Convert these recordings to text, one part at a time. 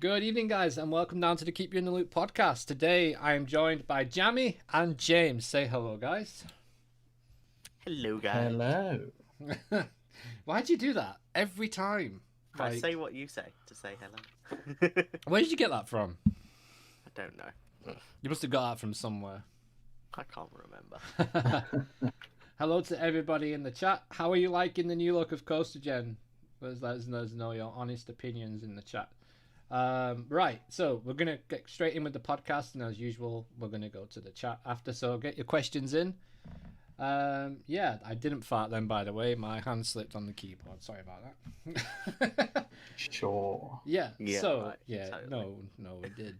Good evening, guys, and welcome down to the Keep You in the Loop podcast. Today, I am joined by Jammy and James. Say hello, guys. Hello, guys. Hello. Why'd you do that every time? I say what you say to say hello. Where did you get that from? I don't know. You must have got that from somewhere. I can't remember. Hello to everybody in the chat. How are you liking the new look of CoasterGen? Let us know your honest opinions in the chat. Right, so we're going to get straight in with the podcast, and as usual, we're going to go to the chat after, so get your questions in. Yeah, I didn't fart then, by the way. My hand slipped on the keyboard. Sorry about that. Sure. Yeah, so, right, yeah, totally. no, we did.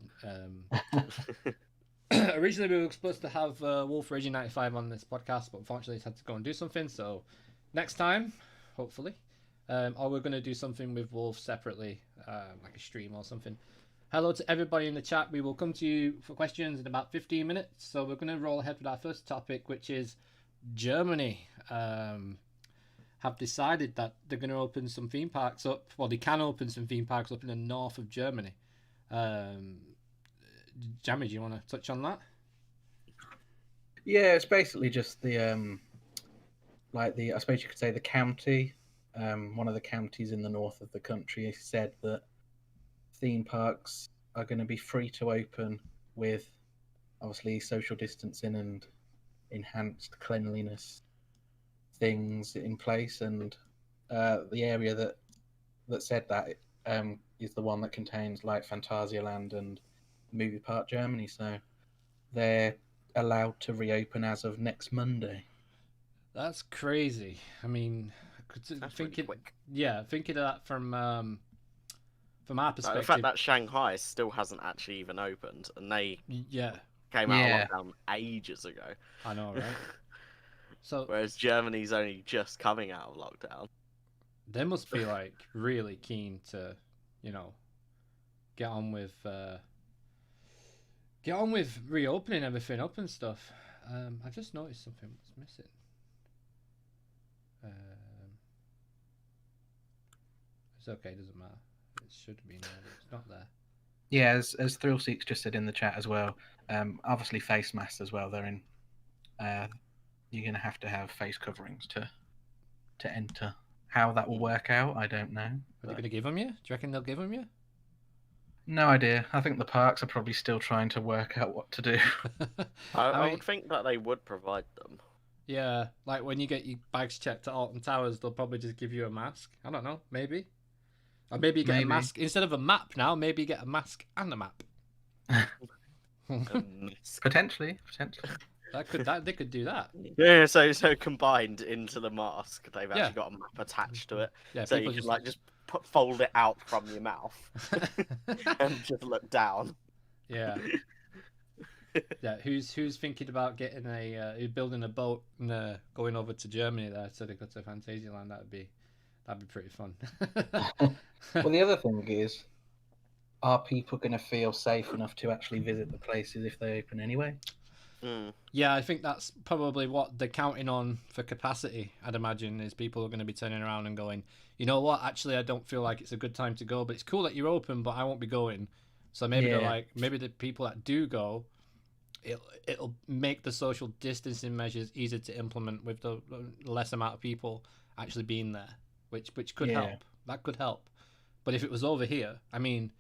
Originally, we were supposed to have Wolf Raging 95 on this podcast, but unfortunately, he's had to go and do something, so next time, hopefully. Or we're going to do something with Wolf separately, like a stream or something. Hello to everybody in the chat. We will come to you for questions in about 15 minutes. So we're going to roll ahead with our first topic, which is Germany. Have decided that they're going to open some theme parks up. Well, they can open some theme parks up in the north of Germany. Jammy, do you want to touch on that? Yeah, it's basically just the I suppose you could say the county. One of the counties in the north of the country said that theme parks are going to be free to open with obviously social distancing and enhanced cleanliness things in place, and the area that said that is the one that contains like Phantasialand and Movie Park Germany, so they're allowed to reopen as of next Monday. That's crazy. I mean, thinking of that from our perspective. The fact that Shanghai still hasn't actually even opened, and they came out of lockdown ages ago. I know, right? So whereas Germany's only just coming out of lockdown. They must be like really keen to, get on with reopening everything up and stuff. I just noticed something was missing. It's okay, doesn't matter. It should be there, but it's not there. Yeah, as Thrillseeks just said in the chat as well. Obviously face masks as well. They're in. You're going to have face coverings to enter. How that will work out, I don't know. Are they going to give them you? Do you reckon they'll give them you? No idea. I think the parks are probably still trying to work out what to do. I would think that they would provide them. Yeah, like when you get your bags checked at Alton Towers, they'll probably just give you a mask. I don't know, maybe. Or maybe you get a mask instead of a map now. Maybe you get a mask and a map. Potentially. They could do that. Yeah, so combined into the mask, they've actually got a map attached to it. Yeah, so you can just fold it out from your mouth and just look down. Yeah. Yeah. Who's thinking about getting building a boat and going over to Germany there so they go to Phantasialand? That'd be pretty fun. Well, the other thing is, are people going to feel safe enough to actually visit the places if they open anyway? Yeah, I think that's probably what they're counting on for capacity. I'd imagine is people are going to be turning around and going, you know what? Actually, I don't feel like it's a good time to go, but it's cool that you're open, but I won't be going. So maybe they're like, maybe the people that do go, it'll make the social distancing measures easier to implement with the less amount of people actually being there, which could help. That could help. But if it was over here, I mean,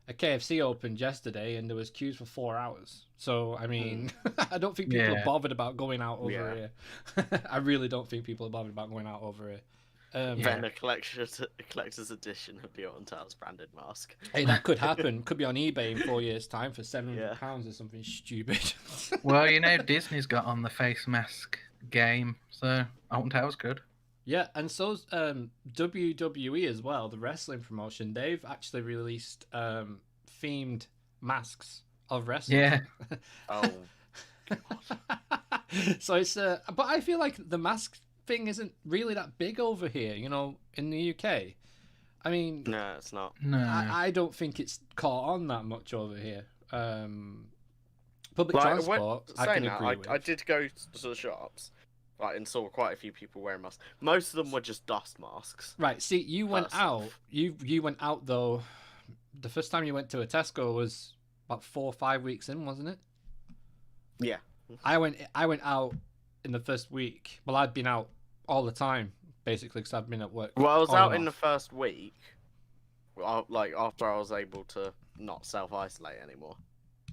a KFC opened yesterday and there was queues for 4 hours. So, I mean, I don't think people are bothered about going out over here. I really don't think people are bothered about going out over here. Then a collector's edition of the Alton Towers branded mask. Hey, that could happen. Could be on eBay in 4 years' time for £700 or something stupid. Well, Disney's got on the face mask game, so Alton Towers could. Yeah, and so's WWE as well, the wrestling promotion. They've actually released themed masks of wrestling. Yeah. Oh. So it's but I feel like the mask thing isn't really that big over here, in the UK. I mean, no, it's not. No, I don't think it's caught on that much over here. Public transport, I can agree with. I did go to the shops. Right, and saw quite a few people wearing masks. Most of them were just dust masks. Right. See, you went out. You went out though the first time you went to a Tesco was about 4 or 5 weeks in, wasn't it? Yeah. I went out in the first week. Well, I'd been out all the time basically because I've been at work. Well, I was on out and in the off. first week, like after I was able to not self-isolate anymore,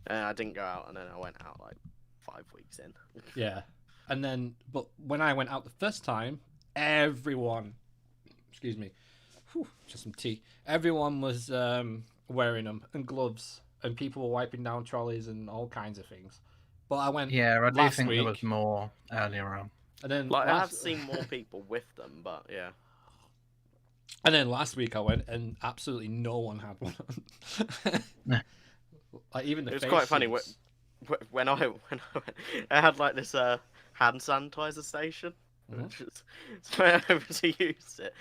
and I didn't go out, and then I went out like 5 weeks in. Yeah, and then but when I went out the first time, everyone, excuse me, just some tea. Everyone was wearing them and gloves, and people were wiping down trolleys and all kinds of things. But I went Yeah, I do last think week, there was more earlier on. and then Like I have seen more people with them, but yeah. And then last week I went and absolutely no one had one on. Like even the It was face quite funny shields. when I went, I had like this hand sanitizer station. Mhm. Which is, so whenever you use it,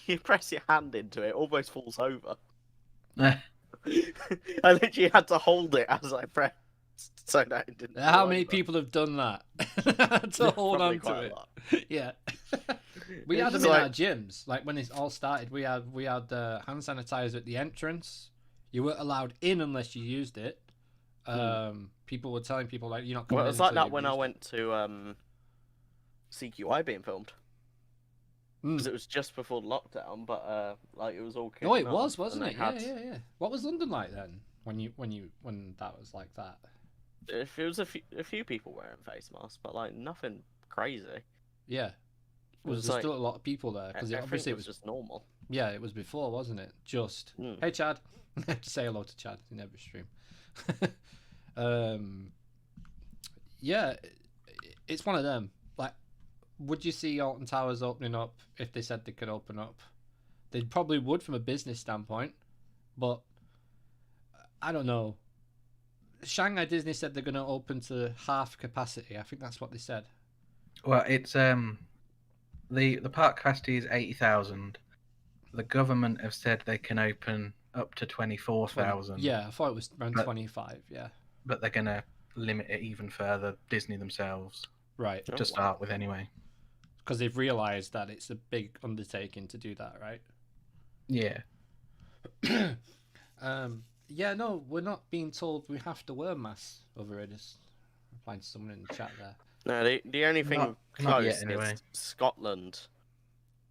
you press your hand into it, it almost falls over. I literally had to hold it as I pressed so that it didn't. How fall many over. people have done that to hold Probably on quite to a it? lot. Yeah. We It's had them just in like- our gyms. Like when it all started, we had hand sanitizer at the entrance. You weren't allowed in unless you used it. People were telling people like you're not coming Well, it in was like until that you've when I used it. went to CQI being filmed. Because it was just before the lockdown, but like it was all. Oh, it kicking was, off, wasn't and it? they had- Yeah. What was London like then? When that was like that? If it was a few people wearing face masks, but like nothing crazy. Yeah. Was was there like- still a lot of people there? Because I obviously think it was. just normal. Yeah, it was before, wasn't it? Just hey, Chad. Say hello to Chad in every stream. Yeah, it's one of them. Like, would you see Alton Towers opening up if they said they could open up? They probably would from a business standpoint, but I don't know. Shanghai Disney said they're going to open to half capacity. I think that's what they said. Well, it's the park capacity is 80,000. The government have said they can open up to 24,000. Yeah, I thought it was around But- 25. Yeah, But they're gonna limit it even further. Disney themselves right. Oh, to start with, anyway. Because they've realised that it's a big undertaking to do that, right? Yeah. Yeah, no, we're not being told we have to wear masks over here. Just replying to someone in the chat there. No, the only thing Not close yet, anyway. is Scotland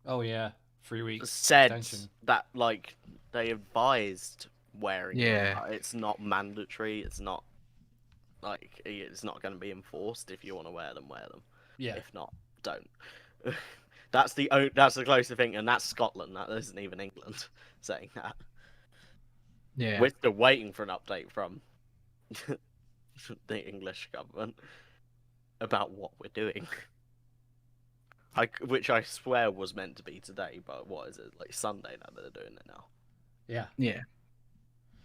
Oh yeah, 3 weeks said extension. that like they advised wearing them. Yeah. It's not mandatory. It's not like it's not going to be enforced. If you want to wear them, wear them. Yeah, If not, don't. That's the closest thing, and that's Scotland. That isn't even England saying that. Yeah. We're still waiting for an update from the English government about what we're doing. Which I swear was meant to be today, but what is it, like Sunday that they're doing it now? yeah. Yeah.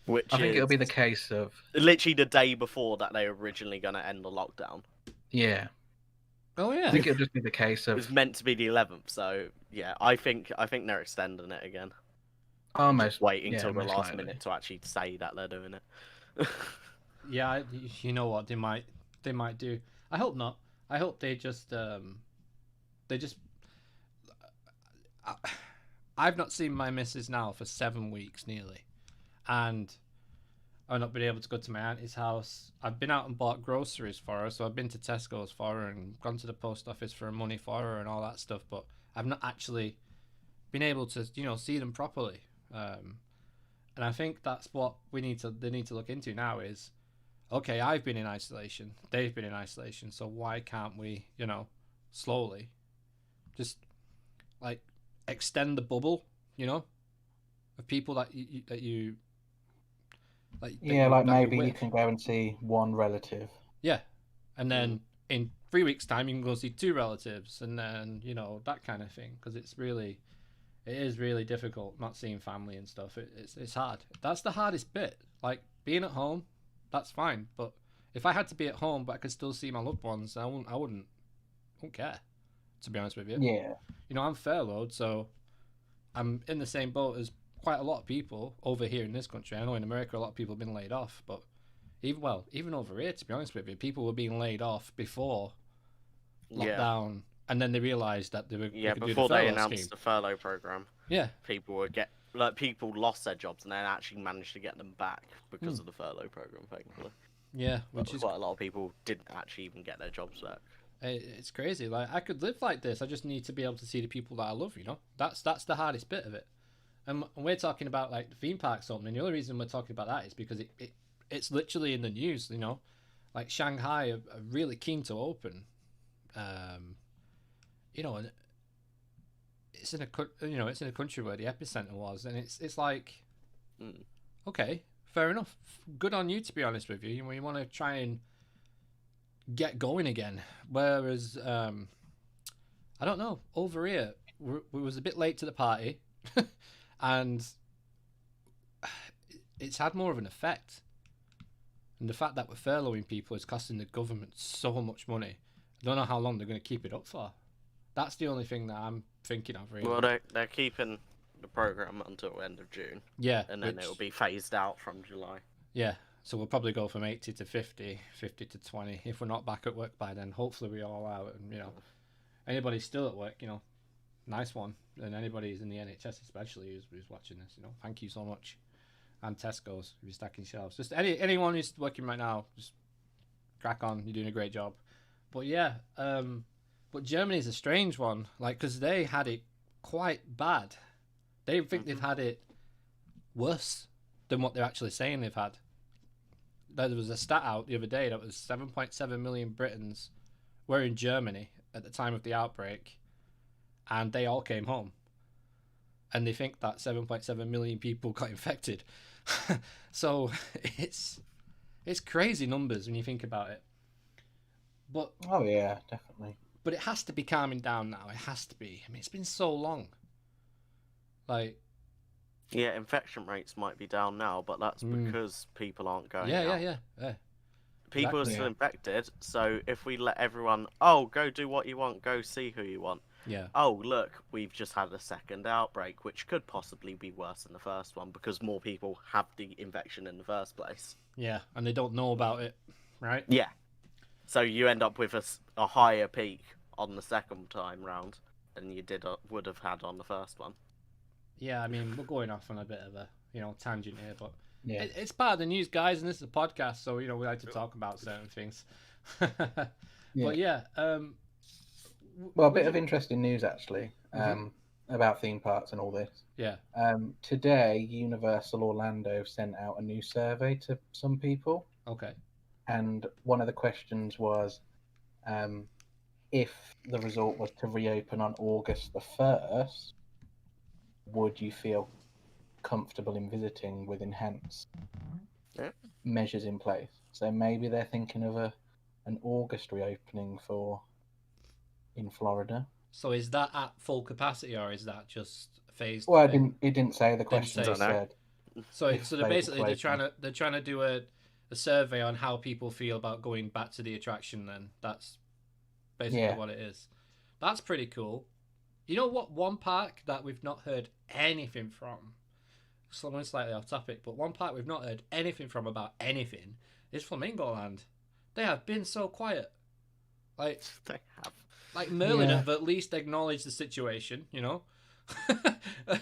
Which I think is it'll be the case of literally the day before that they were originally going to end the lockdown. yeah. Oh yeah. I think it'll just be the case It of was meant to be the 11th, so yeah, I think they're extending it again. almost Waiting yeah, till the most last likely. minute to actually say that they're doing it. Yeah, you know what they might do. I hope not. I hope they just I've not seen my missus now for 7 weeks nearly, and I've not been able to go to my auntie's house. I've been out and bought groceries for her, so I've been to Tesco's for her and gone to the post office for money for her and all that stuff, but I've not actually been able to see them properly. And I think that's what they need to look into now is, okay, I've been in isolation, they've been in isolation, so why can't we, slowly just like extend the bubble, of people that you like. Yeah, like that you're maybe you with. can go and see one relative. Yeah, and then in 3 weeks' time you can go see 2 relatives, and then that kind of thing, because it is really difficult not seeing family and stuff. It's hard. That's the hardest bit. Like being at home, that's fine. But if I had to be at home but I could still see my loved ones, I wouldn't care. To be honest with you. Yeah. I'm fair load, so I'm in the same boat as quite a lot of people over here in this country. I know in America a lot of people have been laid off, but even over here, to be honest with you, people were being laid off before lockdown, and then they realised that they could Yeah, do the before they furlough announced scheme. the furlough program, Yeah, people were like people lost their jobs and then actually managed to get them back because of the furlough program, thankfully. Yeah, But which is quite a lot of people didn't actually even get their jobs back. it's crazy. Like I could live like this. I just need to be able to see the people that I love. You know, that's the hardest bit of it. And we're talking about like the theme parks opening. The only reason we're talking about that is because it's literally in the news. You know, like Shanghai are really keen to open. You know, and it's in it's in a country where the epicenter was, and it's like, okay, fair enough. Good on you, to be honest with you. You know, you want to try and get going again. Whereas, I don't know, over here, we was a bit late to the party, and it's had more of an effect. And the fact that we're furloughing people is costing the government so much money. I don't know how long they're going to keep it up for. That's the only thing that I'm thinking of, really. Well, they're keeping the program until the end of June. Yeah. And then it'll be phased out from July. Yeah. So we'll probably go from 80 to 50, 50 to 20. If we're not back at work by then, hopefully we all are. And, you know, anybody's still at work, you know, nice one. And anybody who's in the NHS especially who's watching this, you know, thank you so much. And Tesco's, if you're stacking shelves. Just anyone who's working right now, just crack on. You're doing a great job. But yeah, but Germany's a strange one, like, because they had it quite bad. They think they've had it worse than what they're actually saying they've had. There was a stat out the other day that was 7.7 million Britons were in Germany at the time of the outbreak, and they all came home. And they think that 7.7 million people got infected. So it's crazy numbers when you think about it. But oh yeah, definitely. But it has to be calming down now. It has to be. I mean, it's been so long. Like, yeah, infection rates might be down now, but that's because people aren't going out. Yeah. People are still infected, so if we let everyone, go do what you want, go see who you want. Yeah. Oh, look, we've just had a second outbreak, which could possibly be worse than the first one because more people have the infection in the first place. Yeah, and they don't know about it, right? Yeah. So you end up with a higher peak on the second time round than you would have had on the first one. Yeah, I mean, we're going off on a bit of a tangent here, but yeah, it's part of the news, guys, and this is a podcast, so we like to talk about certain things. But yeah, well, a bit of interesting news actually about theme parks and all this. Yeah. Today, Universal Orlando sent out a new survey to some people. Okay. And one of the questions was, if the resort was to reopen on August the 1st, would you feel comfortable in visiting with enhanced measures in place? So maybe they're thinking of an August reopening in Florida. So is that at full capacity or is that just phased? Well, it didn't say. The question just said. So they're trying to do a survey on how people feel about going back to the attraction. Then that's basically what it is. That's pretty cool. You know what? One park that we've not heard anything from, slightly off topic, but one park we've not heard anything from about anything is Flamingo Land. They have been so quiet. Like they have. Like Merlin have at least acknowledged the situation, you know.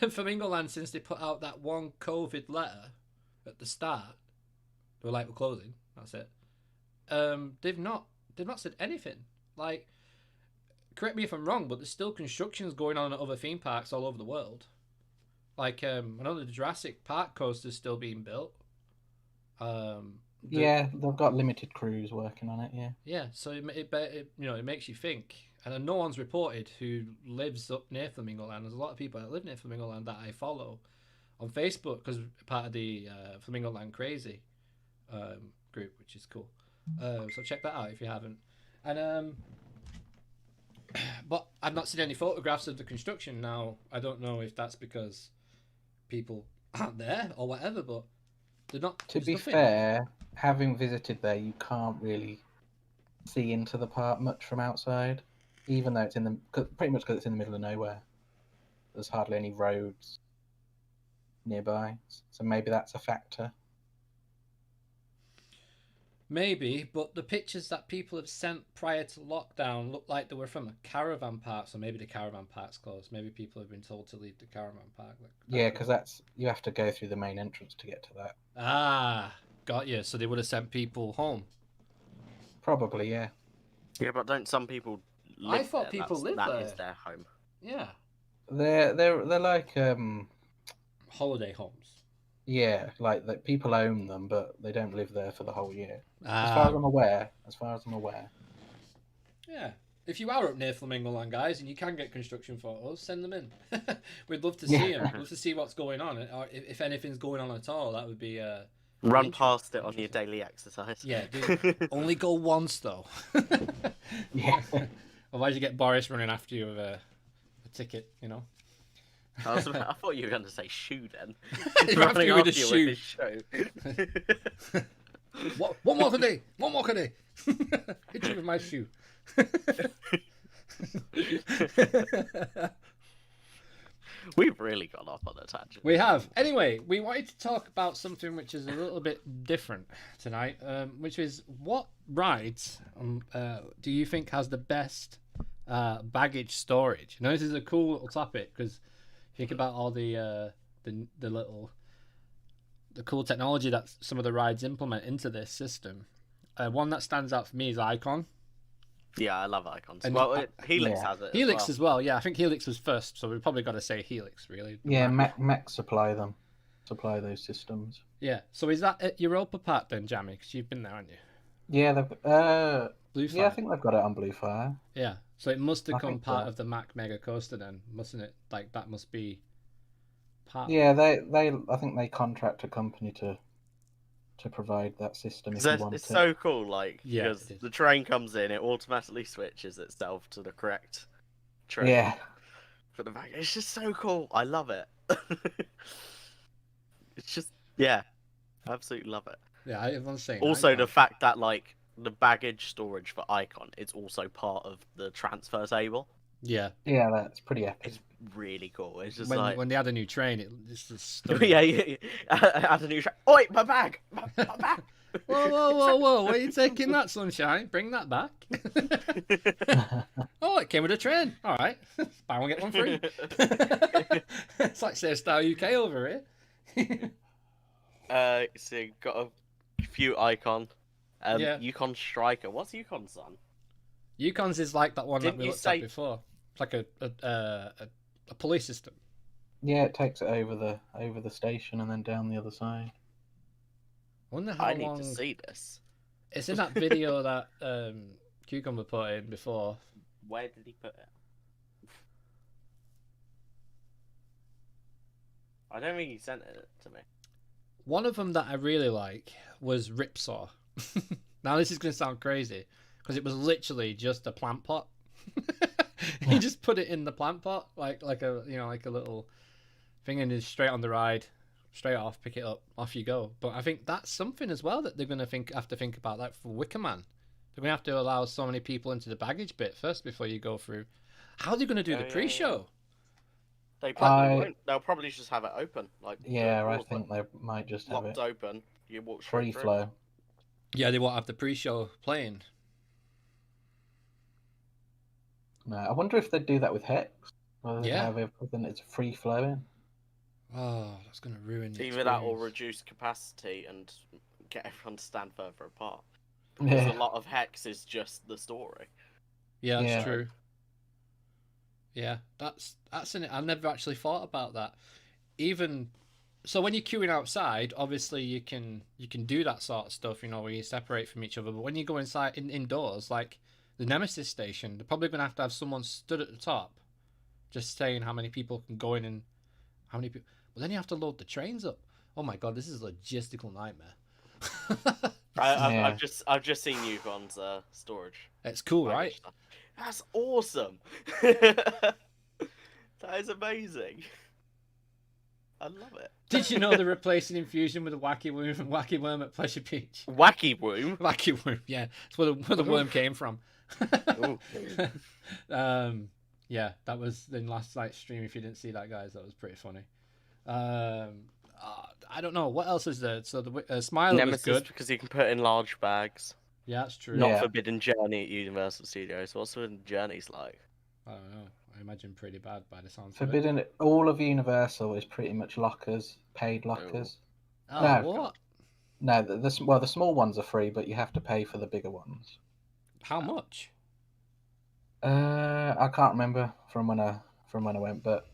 Flamingo Land, since they put out that one COVID letter at the start, they were like, "We're closing." That's it. They've not said anything. Like, correct me if I'm wrong, but there's still constructions going on at other theme parks all over the world. Like, I know the Jurassic Park coaster is still being built. They've got limited crews working on it. Yeah. So it makes you think. And no one's reported who lives up near Flamingo Land. There's a lot of people that live near Flamingo Land that I follow on Facebook because part of the Flamingo Land Crazy group, which is cool. So check that out if you haven't. And but I've not seen any photographs of the construction. Now I don't know if that's because people aren't there or whatever, but they're not. To be fair, having visited there, you can't really see into the park much from outside, even though it's pretty much because it's in the middle of nowhere. There's hardly any roads nearby, so maybe that's a factor. Maybe, but the pictures that people have sent prior to lockdown look like they were from a caravan park, so maybe the caravan park's closed. Maybe people have been told to leave the caravan park. Yeah, because you have to go through the main entrance to get to that. Ah, got you. So they would have sent people home. Probably, yeah. Yeah, but don't some people live I thought there? people live that there. is their home. Yeah, They're like holiday homes. yeah, like that people own them, but they don't live there for the whole year. As Ah, far as I'm aware. As far as I'm aware. yeah. If you are up near Flamingo Land, guys, and you can get construction photos, send them in. We'd love to see them. Love to see what's going on, or if anything's going on at all. That would be Run past it on your daily exercise. Yeah, only go once though. Yeah. Otherwise, you get Boris running after you with a ticket. You know. I thought you were going to say shoe then. After you with a after you shoe. his shoe. One more day. One more day. Hit you with my shoe. We've really gone off on a tangent. We have. Anyway, we wanted to talk about something which is a little bit different tonight, which is what rides do you think has the best baggage storage? You know, this is a cool little topic because think about all the cool technology that some of the rides implement into this system. One that stands out for me is Icon. Yeah, I love Icons. And- Well, Helix Yeah. has it. Helix as well. Yeah, I think Helix was first, so we've probably got to say Helix, really. Yeah, Mac supply those systems. Yeah. So is that at Europa Park then, Jammy? Because you've been there, haven't you? Yeah, Blue yeah, I Fire. think they've got it on Blue Fire. Yeah. So it must have I become think part so. of the Mac Mega Coaster then, mustn't it? Like that must be part. Yeah, I think they contract a company to provide that system if you want It's it. so cool, like, Yeah, because it is. the train comes in, it automatically switches itself to the correct train Yeah, for the baggage. It's just so cool. I love it. It's just, yeah, I absolutely love it. Yeah, everyone's saying. Also, Icon. the fact that, like, the baggage storage for Icon is also part of the transfer table. Yeah. yeah, that's pretty epic. It's really cool. It's just like, When they had a new train, it's just stunning. yeah. Add a new train. Oi, my bag, my bag. Whoa! Where are you taking that, Sunshine? Bring that back. Oh, it came with a train. All right, buy one get one free. It's like Safe Style UK over here. So you got a few Icon. Yeah. Yukon Striker. What's Yukon, son? Yukon's is like that one Didn't that we you looked say- at before. It's like a police system. Yeah, it takes it over the station and then down the other side. I wonder how I need long. to see this. It's in that video that Cucumber put in before. Where did he put it? I don't think he sent it to me. One of them that I really like was Ripsaw. Now this is going to sound crazy because it was literally just a plant pot. He just put it in the plant pot like a little thing and just straight on the ride, straight off, pick it up, off you go. But I think that's something as well that they're going to have to think about. Like for Wicker Man, they're going to have to allow so many people into the baggage bit first before you go through. How are they going to do the pre-show? They probably won't. They'll probably just have it open. Like Yeah, the I doors think they might just have locked it open. You walk free straight through. flow. Yeah, they won't have the pre-show playing. No, I wonder if they'd do that with Hex. Whether they Yeah. have everything it's free flowing. Oh, that's going to ruin the Either that or experience. reduce capacity and get everyone to stand further apart. Because Yeah. a lot of Hex is just the story. Yeah, that's Yeah. true. Yeah, that's in it. I've never actually thought about that. Even so, when you're queuing outside, obviously you can do that sort of stuff, you know, where you separate from each other. But when you go inside indoors, like the Nemesis station, they're probably going to have someone stood at the top, just saying how many people can go in and how many people. But then you have to load the trains up. Oh my god, this is a logistical nightmare. I've just seen Yukon's storage. It's cool, right? package stuff. That's awesome. That is amazing. I love it. Did you know they're replacing Infusion with a wacky worm at Pleasure Beach? Wacky Womb. Wacky worm, yeah, it's where the worm came from. Ooh. Yeah, that was in last night's stream. If you didn't see that, guys, that was pretty funny. I don't know what else is there. So the Smiler was Nemesis good. because you can put in large bags. Yeah, that's true. Not Yeah. Forbidden Journey at Universal Studios. What's Forbidden Journey's like? I don't know. I imagine pretty bad by the sounds of it. Forbidden. All of Universal is pretty much lockers, paid lockers. Oh, No. what? No, the small ones are free, but you have to pay for the bigger ones. How much? I can't remember from when I went, but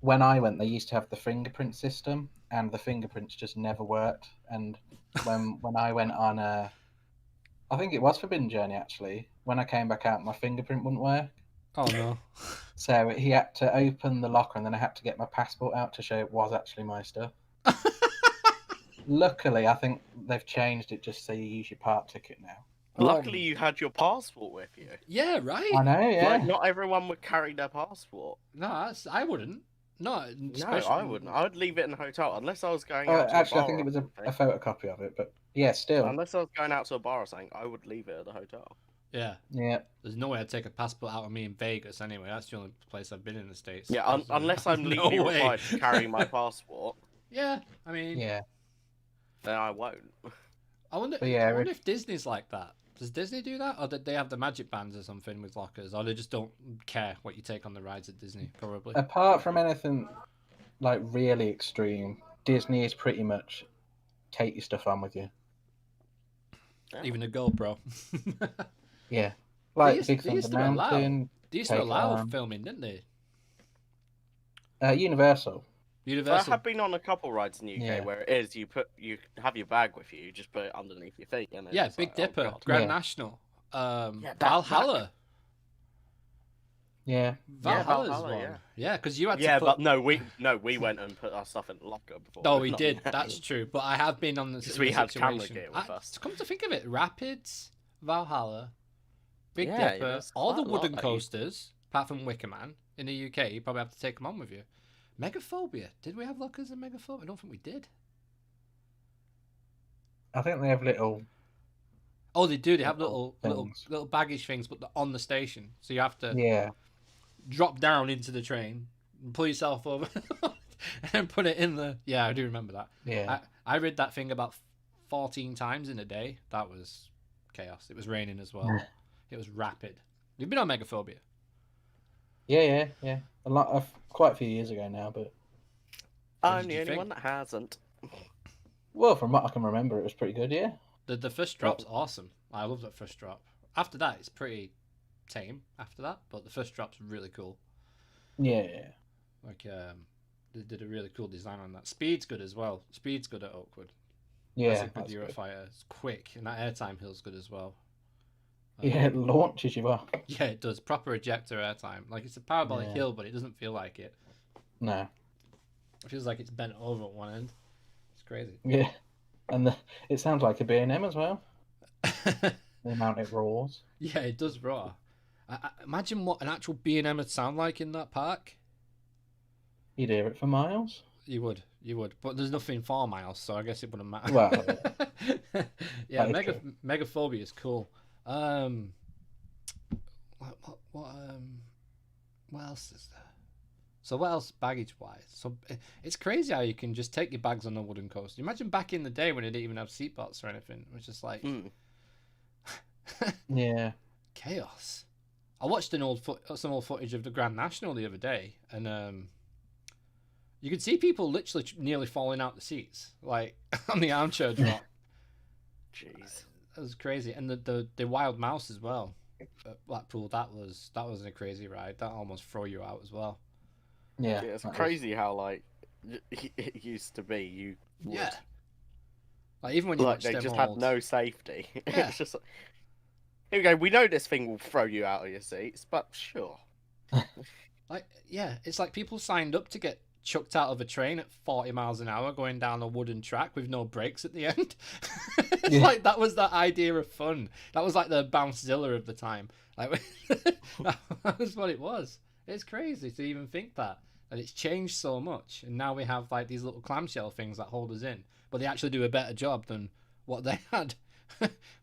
when I went, they used to have the fingerprint system, and the fingerprints just never worked. And when I went on, I think it was Forbidden Journey actually. When I came back out, my fingerprint wouldn't work. Oh no. So he had to open the locker, and then I had to get my passport out to show it was actually my stuff. Luckily, I think they've changed it just so you use your park ticket now. Luckily, you had your passport with you. Yeah, right. I know, yeah. Like, not everyone would carry their passport. No, I wouldn't. No, No, I wouldn't. I would leave it in the hotel unless I was going out to Actually, a bar. I think it was or a something. photocopy of it, but yeah, still. Unless I was going out to a bar or something, I would leave it at the hotel. Yeah. Yeah. There's no way I'd take a passport out of me in Vegas anyway. That's the only place I've been in the States. Yeah, There's unless I'm no legally way. required to carry my passport, Yeah, I mean, Yeah. then I won't. I wonder. But yeah, I wonder if Disney's like that. Does Disney do that, or did they have the magic bands or something with lockers, or they just don't care what you take on the rides at Disney? Probably. Apart from anything like really extreme, Disney is pretty much take your stuff on with you. Even a GoPro. Yeah. Like used- Big they Thunder used to allow- Mountain, They used to Take allow on. filming, didn't they? Universal. So I Universal. have been on a couple rides in the UK Yeah. where it is you have your bag with you, you just put it underneath your feet, and it's Yeah, just Big like, Dipper, Oh, God. Grand Yeah. National, that- Valhalla. Yeah. Valhalla's Valhalla, one. yeah. Yeah, because you had Yeah, to put. but no, we went and put our stuff in the locker before. No, we Not did. in there. That's true. But I have been on the Because we had camera situation. gear with us. Come to think of it, Rapids, Valhalla, Big Yeah, Dipper, there's all the quite a lot wooden that you- coasters, apart from Wicker Man in the UK, you probably have to take them on with you. Megaphobia. Did we have lockers in Megaphobia? I don't think we did. I think they have little. Oh, they do. They have Little little things. little baggage things, but they're on the station, so you have to Yeah. drop down into the train, and pull yourself over, and put it in the. Yeah, I do remember that. Yeah. I read that thing about 14 times in a day. That was chaos. It was raining as well. Yeah. It was rapid. You've been on Megaphobia. Yeah. Quite a few years ago now, but What I'm did the you only think? one that hasn't. well, from what I can remember, it was pretty good. Yeah. The first drop's awesome. I love that first drop. After that, it's pretty tame. After that, but the first drop's really cool. Yeah. Like they did a really cool design on that. Speed's good as well. Speed's good at Oakwood. Yeah. That's a good That's good. Eurofighter. It's quick, and that airtime hill's good as well. Yeah, it launches you off. Yeah, it does. Proper ejector airtime. Like it's a parabolic Yeah. hill, but it doesn't feel like it. No. It feels like it's bent over at one end. It's crazy. Yeah. And it sounds like a B&M as well. The amount it roars. Yeah, it does roar. Imagine what an actual B&M would sound like in that park. You'd hear it for miles. You would. But there's nothing 4 miles, so I guess it wouldn't matter. Well, yeah, that is Megaphobia is cool. What else is there? So what else baggage wise? So it's crazy how you can just take your bags on a wooden coaster. Imagine back in the day when they didn't even have seatbelts or anything. It was just like Yeah. chaos. I watched some old footage of the Grand National the other day, and you could see people literally nearly falling out the seats, like on the armchair drop. Jeez. That was crazy, and the Wild Mouse as well. At Blackpool, that was a crazy ride. That almost throw you out as well. Yeah. It's that is- crazy how like it used to be. You would. Yeah. Like even when you Like watch they them just old, had no safety. Yeah. It's just like, here we go. We know this thing will throw you out of your seats, but sure. like it's like people signed up to get chucked out of a train at 40 miles an hour going down a wooden track with no brakes at the end. It's Yeah. like that was the idea of fun. That was like the Bouncezilla of the time. Like that was what it was. It's crazy to even think that. And it's changed so much. And now we have like these little clamshell things that hold us in. But they actually do a better job than what they had.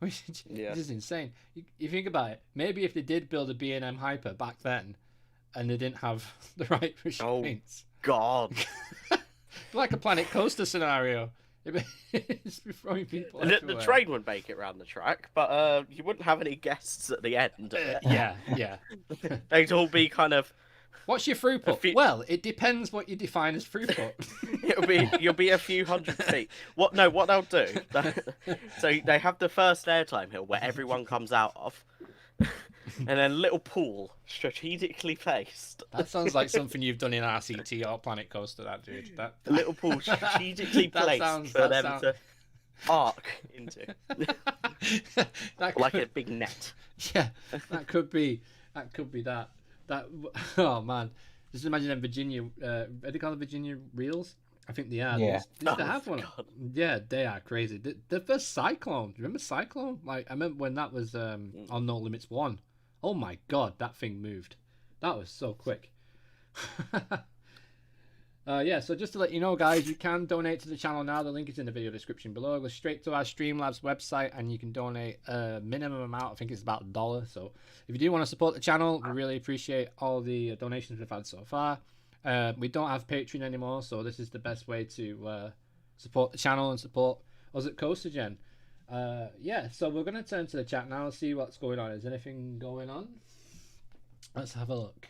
Which Yeah. is insane. You think about it. Maybe if they did build a B&M Hyper back then and they didn't have the right restraints. God. Like a Planet Coaster scenario. It's throwing people The everywhere. train would make it round the track, but you wouldn't have any guests at the end of it. Yeah. They'd all be kind of. What's your throughput? Well, it depends what you define as throughput. You'll be a few hundred feet. What they'll do? So they have the first airtime hill where everyone comes out of, and then a little pool strategically placed. That sounds like something you've done in RCT or Planet Coaster, that dude. That A little pool strategically placed for them to arc into, like a big net. Yeah, that could be that. Oh man, just imagine them Virginia. Are they called Virginia reels? I think they are. Yeah. They used to have one. God. Yeah, they are crazy. The first Cyclone. Do you remember Cyclone? Like I remember when that was on No Limits 1. Oh my god, that thing moved. That was so quick. Yeah, so just to let you know, guys, you can donate to the channel now. The link is in the video description below. Go straight to our Streamlabs website and you can donate a minimum amount. I think it's about $1. So if you do want to support the channel, we really appreciate all the donations we've had so far. We don't have Patreon anymore, so this is the best way to support the channel and support us at CoasterGen. Yeah, so we're going to turn to the chat now and see what's going on. Is anything going on? Let's have a look.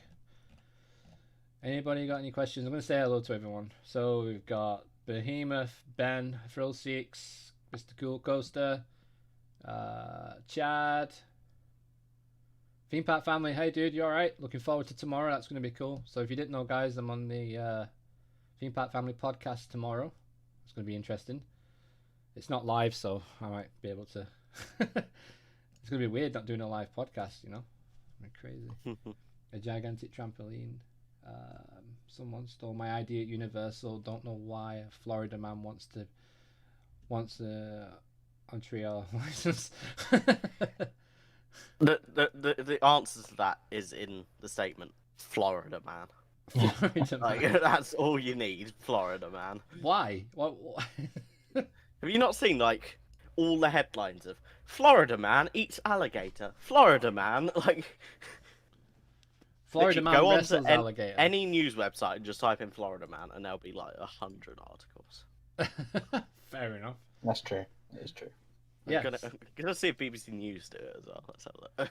Anybody got any questions? I'm going to say hello to everyone. So we've got Behemoth, Ben, Thrillseeks, Mr. Cool Coaster, Chad, Theme Park Family. Hey dude, you alright? Looking forward to tomorrow. That's going to be cool. So if you didn't know, guys, I'm on the Theme Park Family podcast tomorrow. It's going to be interesting. It's not live, so I might be able to. It's going to be weird not doing a live podcast, you know? Crazy. A gigantic trampoline. Someone stole my ID at Universal. Don't know why. A Florida man wants a Montreal license. The answer to that is in the statement. Florida man. Florida Like, man. that's all you need. Florida man. Why? What? Have you not seen like all the headlines of Florida man eats alligator? Florida man, like. Florida man Go on wrestles to alligator. any news website and just type in Florida man, and there'll be like 100 articles. Fair enough. That's true. It is true. Yeah. I'm gonna see if BBC News do it as well. Let's have a look.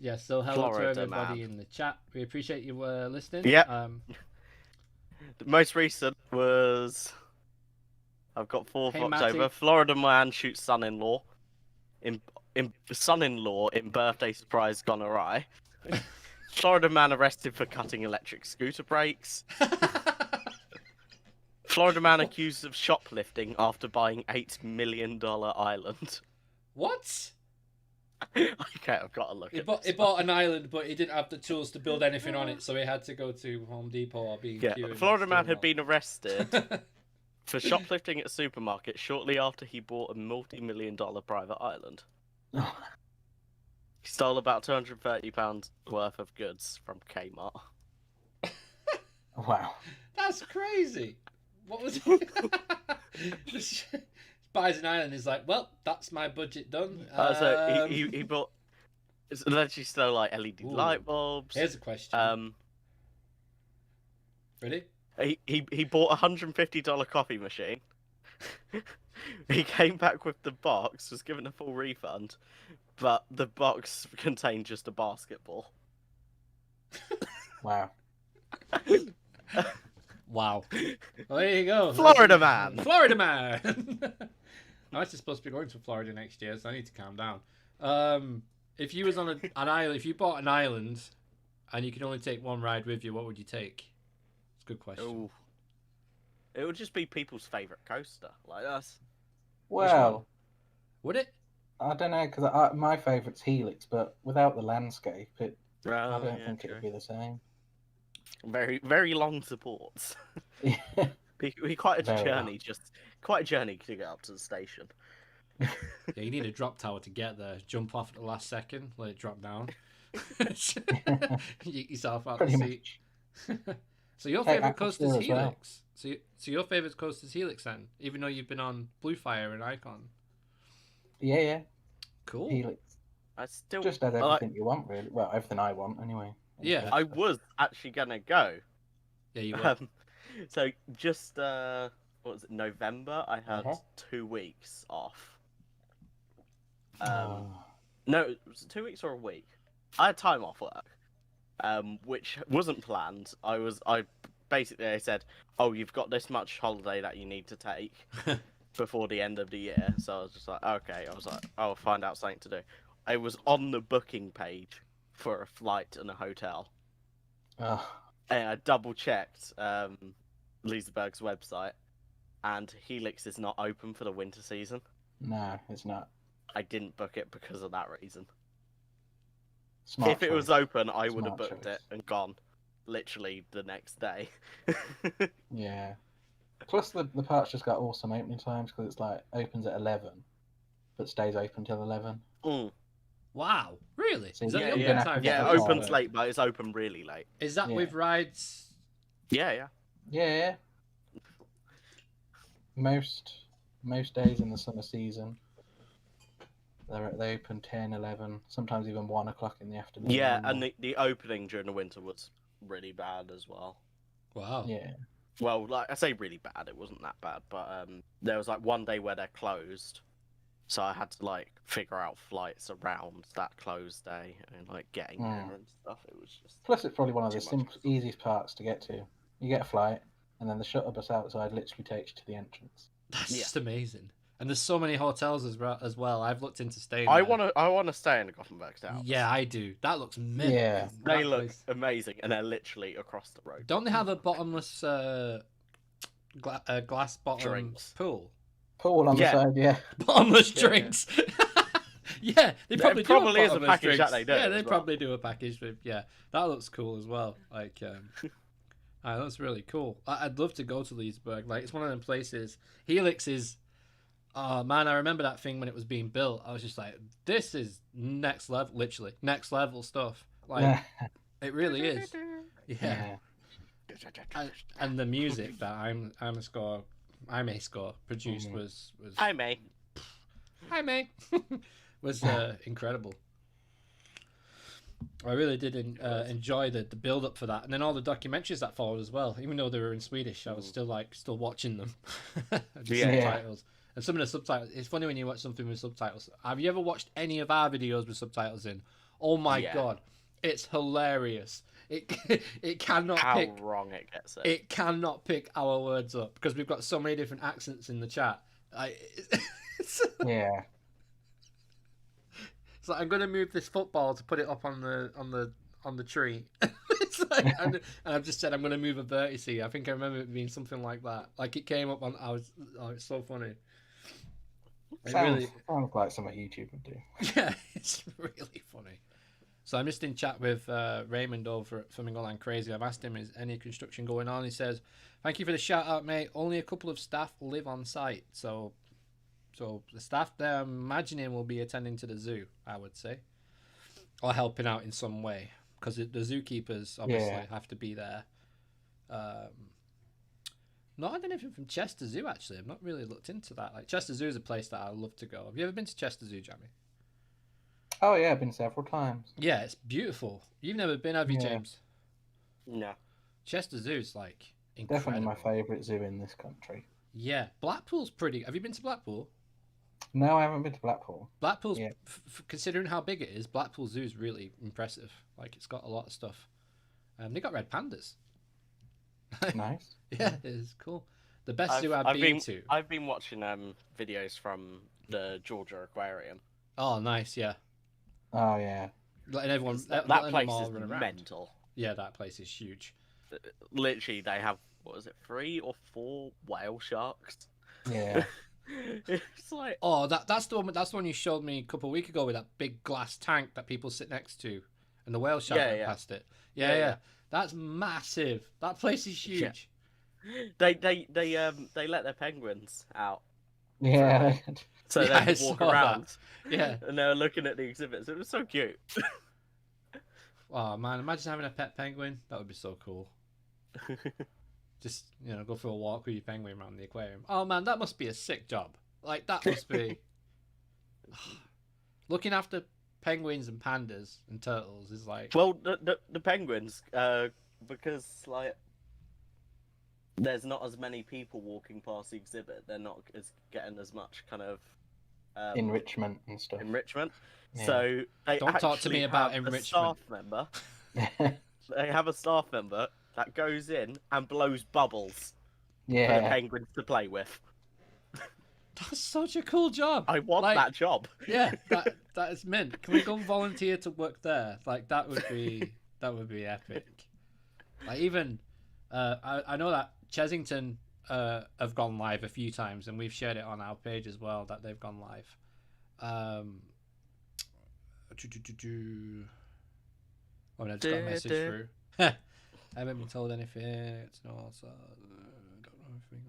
Yeah. So hello Florida to everybody man. in the chat. We appreciate you listening. Yeah. The most recent was I've got 4 Hey, blocks Matty. over. Florida man shoots son-in-law in son-in-law in birthday surprise gone awry. Florida man arrested for cutting electric scooter brakes. Florida man accused of shoplifting after buying $8 million island. What? Okay, I've got to look He at bought, this. he bought an island, but he didn't have the tools to build anything on it, so he had to go to Home Depot or B&Q. Yeah, and Florida man steal had them been arrested for shoplifting at a supermarket shortly after he bought a multi-million-dollar private island. He stole about £230 worth of goods from Kmart. Wow. That's crazy. What was it? Buys an island. He's like, well, that's my budget done. So he bought. It's allegedly stole like LED Ooh. light bulbs. Here's a question. Ready? He bought a $150 coffee machine. He came back with the box, was given a full refund, but the box contained just a basketball. Wow. Wow. Well, there you go. Florida man. Florida man. I'm actually supposed to be going to Florida next year, so I need to calm down. If you was on an island, if you bought an island, and you could only take one ride with you, what would you take? It's a good question. Ooh. It would just be people's favourite coaster, like us. Well, Would it? I don't know, because my favourite's Helix, but without the landscape, I Oh, don't yeah, think true. it would be the same. Very, very long supports. Be quite a Very journey, quite a journey to get up to the station. Yeah, you need a drop tower to get there. Jump off at the last second, let it drop down. Yeet yourself out Pretty the seat. much. So your Hey, favourite coaster's atmosphere as well. Helix. So your favourite coaster's Helix then, even though you've been on Bluefire and Icon. Yeah. Cool. Helix. I still Just has I like- everything you want, really. Well, everything I want, anyway. Yeah. I was actually gonna go, Yeah, you were. So just what was it, November? I had Uh-huh. 2 weeks off. Oh. No, was it 2 weeks or a week? I had time off work, which wasn't planned. I basically I said, "Oh, you've got this much holiday that you need to take before the end of the year." So I was just like, "Okay." I was like, "I'll find out something to do." I was on the booking page for a flight and a hotel, Oh. and I double checked Liseberg's website, and Helix is not open for the winter season. No, it's not. I didn't book it because of that reason. Smart If it was choice. open, I would have Smart booked choice. it and gone literally the next day. Yeah. Plus, the park's just got awesome opening times because it's like opens at 11, but stays open till 11. Mm. Wow, really? So Is that Yeah, the opening yeah, time? yeah. for It the opens park. late, but it's open really late. Is that Yeah. with rides? Yeah, yeah. Yeah. Most days in the summer season, they open 10, 11, sometimes even 1 o'clock in the afternoon. Yeah, and the opening during the winter was really bad as well. Wow. Yeah. Well, like I say, really bad. It wasn't that bad, but there was like one day where they're closed, so I had to like figure out flights around that closed day and like getting there and stuff. It was just Plus, it's probably one of the too much. easiest parks to get to. You get a flight, and then the shuttle bus outside literally takes you to the entrance. That's Yeah. just amazing. And there's so many hotels as well. I've looked into staying I there. wanna stay in the Gothenburg Towers. Yeah, I do. That looks mint. Yeah. They That look place- amazing, and they're literally across the road. Don't they have a bottomless glass bottom Drinks. pool? Pool on Yeah. the side, yeah. Bottomless Yeah. drinks. Yeah, they There probably probably do is a bottomless package drinks. that they do Yeah, they as well. probably do a package. With, yeah, that looks cool as well. Like, that's really cool. I'd love to go to Leesburg. Like, it's one of them places. Helix is. Oh man, I remember that thing when it was being built. I was just like, this is next level, literally next level stuff. Like, it really is. Yeah. And the music that I'm a score produced was Hi, May. hi mate was incredible. I really did enjoy the build up for that, and then all the documentaries that followed as well. Even though they were in Swedish, I was still watching them. Just Yeah. subtitles. And some of the subtitles. It's funny when you watch something with subtitles. Have you ever watched any of our videos with subtitles in? Oh my Yeah. god, it's hilarious. It cannot How pick. wrong it gets. It cannot pick our words up because we've got so many different accents in the chat. Yeah. It's like I'm gonna move this football to put it up on the tree. It's like, and I've just said I'm gonna move a vertice. I think I remember it being something like that. Like it came up on. It's so funny. It Sounds like something YouTube would do. Yeah, it's really funny. So I'm just in chat with Raymond over at Flamingoland Crazy. I've asked him, is any construction going on? He says, thank you for the shout out, mate. Only a couple of staff live on site. So the staff there, I'm imagining, will be attending to the zoo, I would say. Or helping out in some way. Because the zookeepers obviously have to be there. Not had anything from Chester Zoo, actually. I've not really looked into that. Like Chester Zoo is a place that I'd love to go. Have you ever been to Chester Zoo, Jammy? Oh yeah, I've been several times. Yeah, it's beautiful. You've never been, have you, Yeah. James? No. Chester Zoo's like incredible. Definitely my favourite zoo in this country. Yeah, Blackpool's pretty. Have you been to Blackpool? No, I haven't been to Blackpool. Blackpool's, Yeah. considering how big it is, Blackpool Zoo is really impressive. Like it's got a lot of stuff. They got red pandas. Nice. Yeah, it is cool. The best zoo I've been to. I've been watching videos from the Georgia Aquarium. Oh, nice. Yeah, Oh yeah. letting everyone. That letting place them all is run around. mental. Yeah, that place is huge. Literally, they have, what was it, 3 or 4 whale sharks. Yeah. It's like, Oh, that's the one. That's the one you showed me a couple of weeks ago with that big glass tank that people sit next to, and the whale shark went past it. Yeah. That's massive. That place is huge. they let their penguins out Yeah. so Yeah, they I could walk saw that. around. Yeah. And they were looking at the exhibits. It was so cute. Oh man, imagine having a pet penguin. That would be so cool. Just go for a walk with your penguin around the aquarium. Oh man, that must be a sick job. Like that must be looking after penguins and pandas and turtles is like. Well, the penguins, because like there's not as many people walking past the exhibit. They're not getting as much kind of Enrichment and stuff. enrichment. Yeah. So they Don't talk to actually me about have enrichment. a staff member. They have a staff member that goes in and blows bubbles for the Yeah. penguins to play with. That's such a cool job. I want Like, that job. Yeah, that is mint. Can we go volunteer to work there? Like that would be epic. Like even I know that Chesington have gone live a few times, and we've shared it on our page as well that they've gone live. Oh, I just got a message through. I haven't been told anything. It's no also. Don't know if we got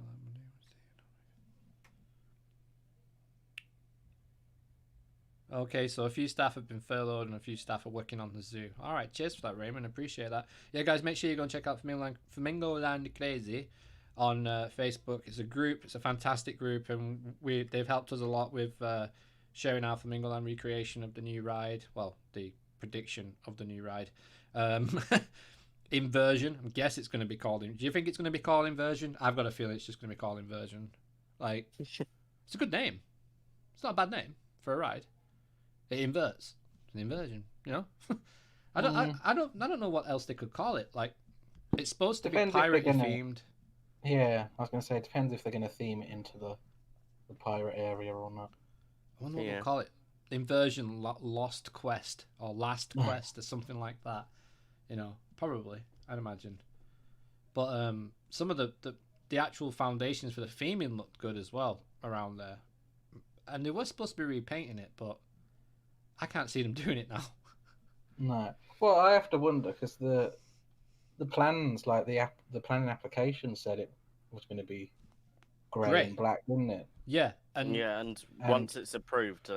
Okay, so a few staff have been furloughed and a few staff are working on the zoo. All right, cheers for that, Raymond. Appreciate that. Yeah, guys, make sure you go and check out Flamingo Land Crazy on Facebook. It's a group. It's a fantastic group, and they've helped us a lot with sharing our Flamingo Land recreation of the new ride. Well, the prediction of the new ride. Inversion. I guess it's going to be called. Do you think it's going to be called Inversion? I've got a feeling it's just going to be called Inversion. Like, it's a good name. It's not a bad name for a ride. It inverts. It's an inversion, you know. I don't know what else they could call it. Like, it's supposed to Depends be if they're pirate gonna- themed. Yeah, I was going to say, it depends if they're going to theme it into the pirate area or not. I wonder what we'll call it. Inversion Lost Quest or Last Quest or something like that. You know, probably, I'd imagine. But some of the actual foundations for the theming looked good as well around there. And they were supposed to be repainting it, but I can't see them doing it now. No. Well, I have to wonder because the plans, like the planning application, said it was going to be grey and black, didn't it? Yeah, and once it's approved,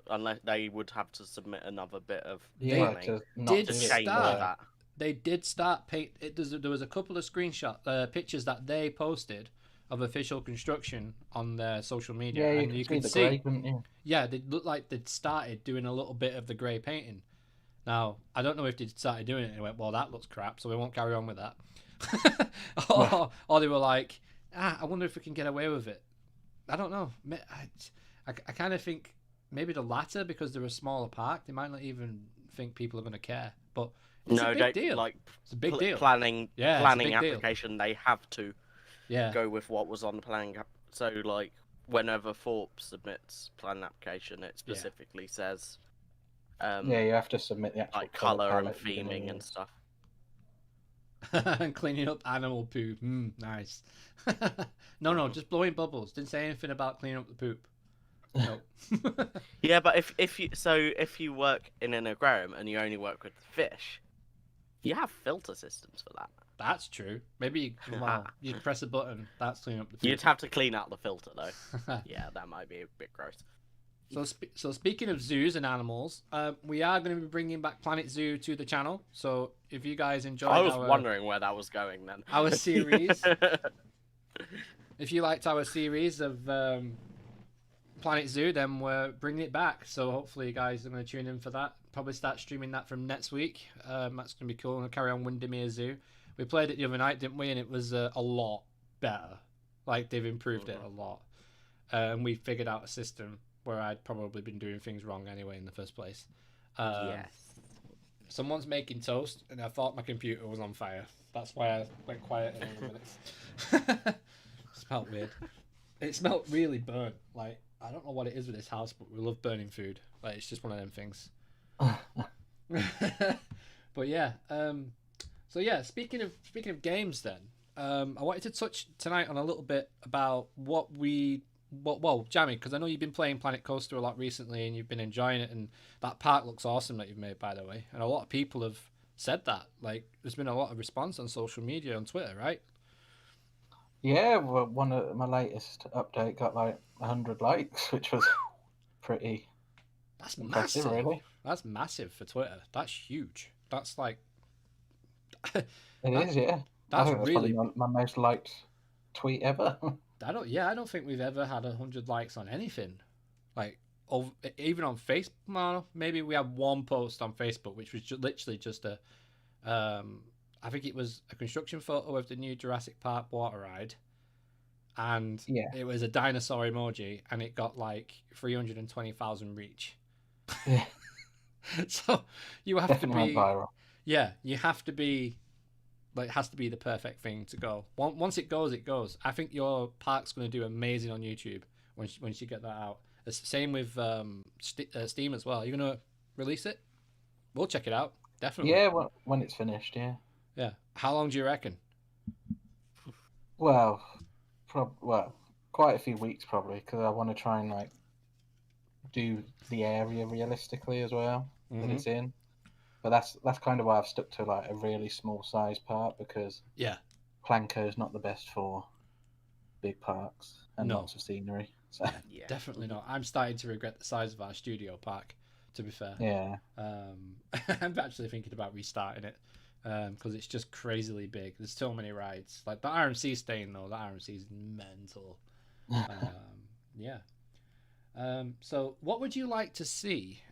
unless they would have to submit another bit of planning to change that. They did start paint. There was a couple of pictures that they posted of official construction on their social media, yeah, and you can the see, grey, couldn't you? Yeah, they looked like they'd started doing a little bit of the grey painting. Now, I don't know if they started doing it and went, well, that looks crap, so we won't carry on with that. or they were like, I wonder if we can get away with it. I don't know. I kind of think maybe the latter, because they're a smaller park. They might not even think people are going to care. But it's a big deal. Like, it's a big deal. Planning application, they have to yeah. go with what was on the planning. So, like, whenever Thorpe submits planning application, it specifically says... yeah, you have to submit the actual like colour and theming and stuff. And cleaning up animal poo. Nice. No, just blowing bubbles. Didn't say anything about cleaning up the poop. No. Yeah, but if you work in an aquarium and you only work with fish, you have filter systems for that. That's true. Maybe you press a button. That's cleaning up the poop. You'd have to clean out the filter though. Yeah, that might be a bit gross. So speaking of zoos and animals, we are going to be bringing back Planet Zoo to the channel. So if you guys enjoyed, I was wondering where that was going then. Our series. If you liked our series of Planet Zoo, then we're bringing it back. So hopefully you guys are going to tune in for that. Probably start streaming that from next week. That's going to be cool. And we'll carry on Windermere Zoo. We played it the other night, didn't we? And it was a lot better. Like, they've improved it a lot. And we figured out a system where I'd probably been doing things wrong anyway in the first place. Yes. Someone's making toast, and I thought my computer was on fire. That's why I went quiet in a minute. It smelled weird. It smelled really burnt. Like, I don't know what it is with this house, but we love burning food. Like, it's just one of them things. But yeah. So yeah, speaking of games, then I wanted to touch tonight on a little bit about well, Jammy, because I know you've been playing Planet Coaster a lot recently and you've been enjoying it, and that park looks awesome that you've made, by the way. And a lot of people have said that. Like, there's been a lot of response on social media, on Twitter, right? Yeah, well, one of my latest update got like 100 likes, which was pretty. That's impressive, massive. Really. That's massive for Twitter. That's huge. That's like. It is, yeah. That's I think really probably my most liked tweet ever. I don't think we've ever had 100 likes on anything, like even on Facebook. Well, maybe we had one post on Facebook, which was literally just a I think it was a construction photo of the new Jurassic Park water ride, and Yeah. it was a dinosaur emoji, and it got like 320,000 reach. Yeah. So you have Definitely to went be, viral. yeah, you have to be, like, it has to be the perfect thing to go. Once it goes, it goes. I think your park's going to do amazing on YouTube once you get that out. The same with Steam as well. You're going to release it? We'll check it out. Definitely. Yeah, when it's finished, yeah. Yeah. How long do you reckon? Well, well, quite a few weeks probably, because I want to try and like do the area realistically as well that it's in. But that's kind of why I've stuck to like a really small size park, because Yeah. Planko's not the best for big parks and No. lots of scenery. So Yeah. Definitely not. I'm starting to regret the size of our studio park, to be fair. yeah, I'm actually thinking about restarting it because it's just crazily big. There's so many rides. Like the RMC staying though, the RMC is mental. Yeah. So what would you like to see?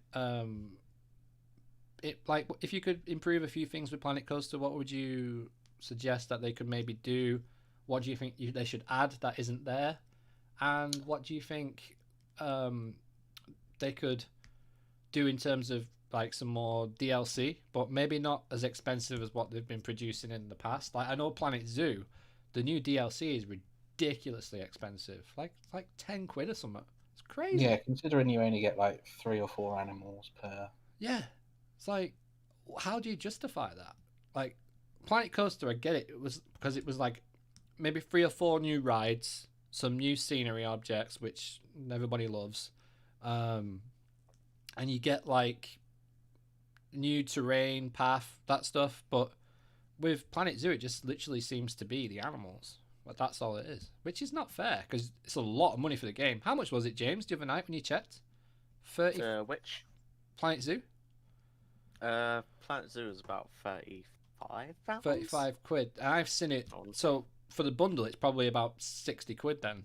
It like if you could improve a few things with Planet Coaster, what would you suggest that they could maybe do? What do you think they should add that isn't there? And what do you think they could do in terms of like some more DLC, but maybe not as expensive as what they've been producing in the past? Like I know Planet Zoo, the new DLC is ridiculously expensive, like £10 or something. It's crazy. yeah. Considering you only get like 3 or 4 animals per. Yeah, it's like, how do you justify that? Like Planet Coaster, I get it. It was because it was like maybe 3 or 4 new rides, some new scenery objects, which everybody loves, and you get like new terrain, path, that stuff. But with Planet Zoo, it just literally seems to be the animals. But that's all it is, which is not fair because it's a lot of money for the game. How much was it, James, the other night when you checked? 30. Which? Planet Zoo. Planet Zoo is about 35,000. £35. And I've seen it. So for the bundle, it's probably about £60 then.